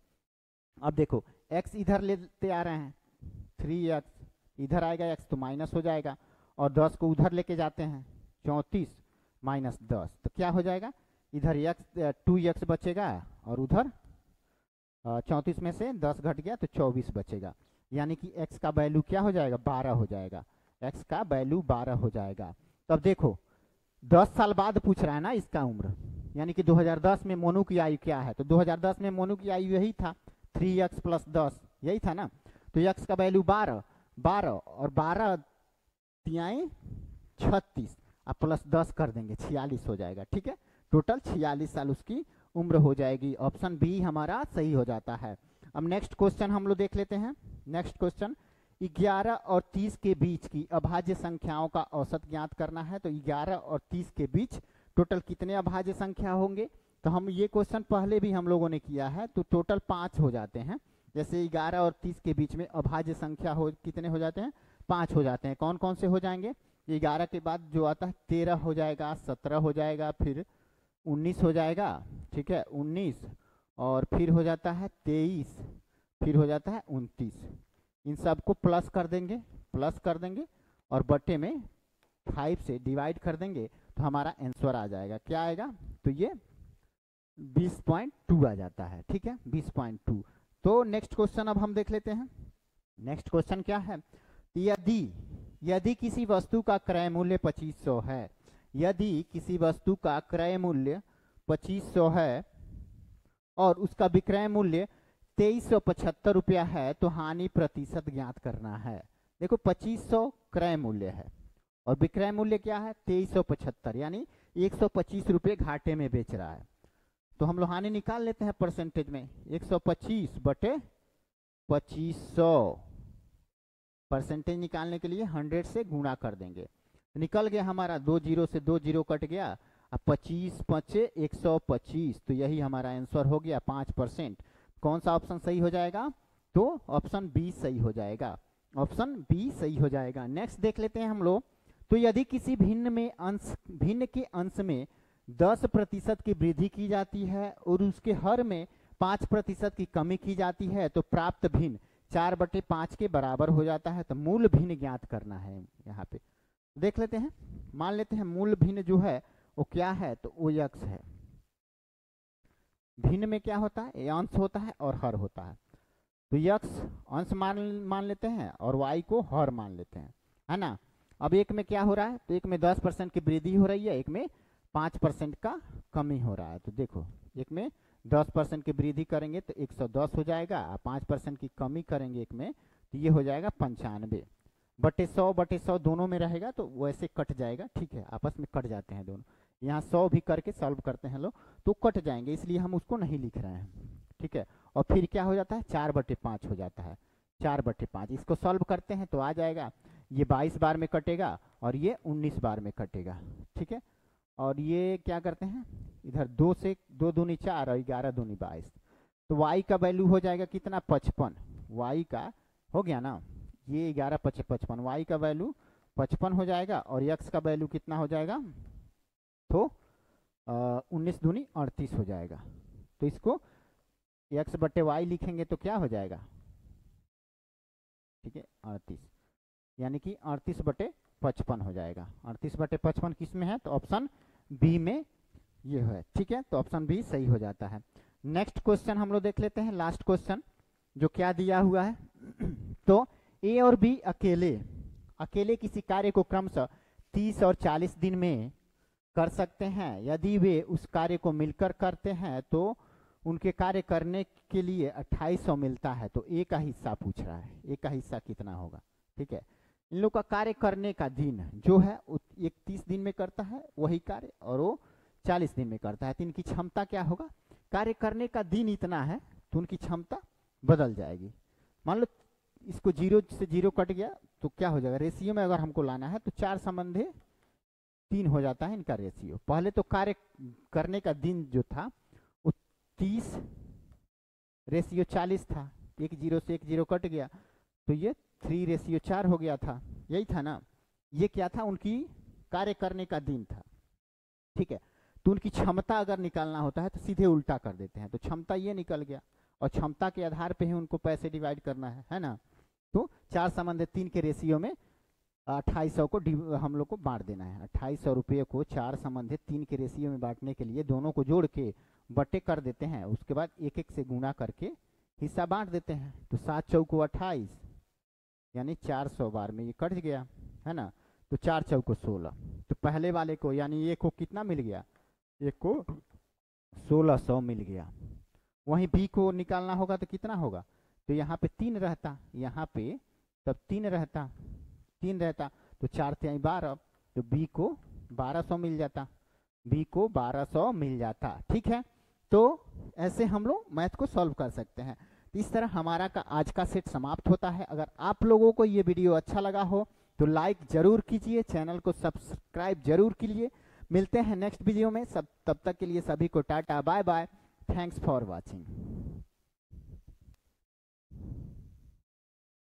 अब देखो x इधर लेते आ रहे हैं, 3x इधर आएगा, x तो माइनस हो जाएगा, और 10 को उधर लेके जाते हैं, 34 माइनस 10 तो क्या हो जाएगा? इधर x 2x बचेगा और उधर 34 में से 10 घट गया तो 24 बचेगा, यानी कि x का वैल्यू क्या हो जाएगा? 12 हो जाएगा। x का वैल्यू 12 हो जाएगा। तो अब देखो 10 साल बाद पूछ रहा है ना इसका उम्र, यानी कि 2010 में मोनू की आयु क्या है? तो 2010 में मोनू की आयु यही था, 3x प्लस 10 यही था ना। तो x का वैल्यू 12 और 12 तियाई 36 अब प्लस 10 कर देंगे, 46 हो जाएगा। ठीक है, टोटल 46 साल उसकी उम्र हो जाएगी। ऑप्शन बी हमारा सही हो जाता है। अब नेक्स्ट क्वेश्चन हम लोग देख लेते हैं। नेक्स्ट क्वेश्चन, 11 और 30 के बीच की अभाज्य संख्याओं का औसत ज्ञात करना है। तो 11 और 30 के बीच टोटल कितने अभाज्य संख्या होंगे? तो हम ये क्वेश्चन पहले भी हम लोगों ने किया है, तो टोटल 5 हो जाते हैं। जैसे 11 और 30 के बीच में अभाज्य संख्या कितने हो जाते हैं? 5 हो जाते हैं। कौन कौन से हो जाएंगे? 11 के बाद जो आता है 13 हो जाएगा, 17 हो जाएगा, फिर 19 हो जाएगा। ठीक है, 19 और फिर हो जाता है 23, फिर हो जाता है 29। इन सब को प्लस कर देंगे और बटे में 5 से डिवाइड कर देंगे तो हमारा आंसर आ जाएगा, क्या आएगा, तो ये 20.2 आ जाता है। ठीक है, 20.2। तो नेक्स्ट क्वेश्चन अब हम देख लेते हैं। नेक्स्ट क्वेश्चन क्या है, यदि किसी वस्तु का क्रय मूल्य 2500 है, यदि किसी वस्तु का क्रय मूल्य 2500 है और उसका विक्रय मूल्य 2375 रुपया है तो हानि प्रतिशत ज्ञात करना है। देखो 2500 क्रय मूल्य है और विक्रय मूल्य क्या है 2375, यानी 125 रुपये घाटे में बेच रहा है। तो हम लोग हानि निकाल लेते हैं परसेंटेज में, 125 बटे 2500। परसेंटेज निकालने के लिए 100 से गुणा कर देंगे, निकल गया हमारा 2 जीरो से 2 जीरो कट गया, अब 25 पचे 125, तो यही हमारा आंसर हो गया 5%। कौन सा ऑप्शन सही हो जाएगा, तो ऑप्शन बी सही हो जाएगा, ऑप्शन बी सही हो जाएगा। नेक्स्ट देख लेते हैं हम लोग। तो यदि किसी भिन्न के अंश में 10% की वृद्धि की जाती है और उसके हर में 5% की कमी की जाती है तो प्राप्त भिन्न 4/5 के बराबर हो जाता है। तो मूल भिन्न ज्ञात करना है। यहाँ पे देख लेते हैं, मान लेते हैं मूल भिन्न जो है वो क्या है, तो वो x है। भिन्न में क्या होता है, अंश होता है और हर होता है। तो x अंश मान लेते हैं और y को हर मान लेते हैं, है ना। अब एक में क्या हो रहा है, तो एक में 10% की वृद्धि हो रही है, एक में 5% का कमी हो रहा है। तो देखो एक में 10% की वृद्धि करेंगे तो 110 हो जाएगा, 5% की कमी करेंगे एक में तो ये हो जाएगा 95 बटे 100 दोनों में रहेगा तो वैसे कट जाएगा। ठीक है, आपस में कट जाते हैं दोनों, यहाँ 100 भी करके सॉल्व करते हैं लोग तो कट जाएंगे, इसलिए हम उसको नहीं लिख रहे हैं। ठीक है, और फिर क्या हो जाता है 4/5 हो जाता है, 4/5। इसको सॉल्व करते हैं तो आ जाएगा, ये 22 बार में कटेगा और ये 19 बार में कटेगा। ठीक है, और ये क्या करते हैं इधर 2 से 2 दूनी 4 और 11 दूनी 22, तो y का वैल्यू हो जाएगा कितना 55, y का हो गया ना, ये 11 5 55, y का वैल्यू 55 हो जाएगा और x का वैल्यू कितना हो जाएगा, तो 19 दूनी 38 हो जाएगा। तो इसको x बटे y लिखेंगे तो क्या हो जाएगा, ठीक है 38, यानी कि 38/55 हो जाएगा। 38/55 किस में है, तो ऑप्शन बी में ये है। ठीक है, तो ऑप्शन बी सही हो जाता है। नेक्स्ट क्वेश्चन हम लोग देख लेते हैं, लास्ट क्वेश्चन जो क्या दिया हुआ है। तो ए और बी अकेले किसी कार्य को क्रमशः 30 और 40 दिन में कर सकते हैं। यदि वे उस कार्य को मिलकर करते हैं तो उनके कार्य करने के लिए 2800 मिलता है। तो ए का हिस्सा पूछ रहा है, ए का हिस्सा कितना होगा। ठीक है, इन लोग का कार्य करने का दिन जो है एक 30 दिन में करता है वही कार्य, और वो 40 दिन में करता है। तो इनकी क्षमता क्या होगा, कार्य करने का दिन इतना है तो उनकी क्षमता बदल जाएगी। मान लो इसको 0 से 0 कट गया तो क्या हो जाएगा, रेशियो में अगर हमको लाना है तो 4/3 हो जाता है इनका रेशियो। पहले तो कार्य करने का दिन जो था वो 30/40 था, 1 0 से 1 0 कट गया तो ये 3/4 हो गया था, यही था ना। ये क्या था, उनकी कार्य करने का दिन था। ठीक है, तो उनकी क्षमता अगर निकालना होता है तो सीधे उल्टा कर देते हैं, तो क्षमता ये निकल गया और क्षमता के आधार पे ही उनको पैसे डिवाइड करना है ना। तो 4/3 के रेशियो में 2800 को हम लोग को बांट देना है। 2800 रुपये को 4/3 के रेशियो में बांटने के लिए दोनों को जोड़ के बटे कर देते हैं, उसके बाद 1-1 से गुणा करके हिस्सा बांट देते हैं। तो 7 चौको 28 यानी 400 बार में ये कट गया, है ना। तो 4 चौको 16, तो पहले वाले को यानी ये को कितना मिल गया, एक को 1600 मिल गया। वहीं बी को निकालना होगा तो कितना होगा, तो यहाँ पे 3 रहता, यहाँ पे तब 3 रहता तो 4 × 12, तो बी को 1200 मिल जाता, बी को 1200 मिल जाता। ठीक है, तो ऐसे हम लोग मैथ को सॉल्व कर सकते हैं। तो इस तरह हमारा आज का सेट समाप्त होता है। अगर आप लोगों को ये वीडियो अच्छा लगा हो तो लाइक जरूर कीजिए, चैनल को सब्सक्राइब जरूर कीजिए। मिलते हैं नेक्स्ट वीडियो में, तब तक के लिए सभी को टाटा bye bye, thanks for watching.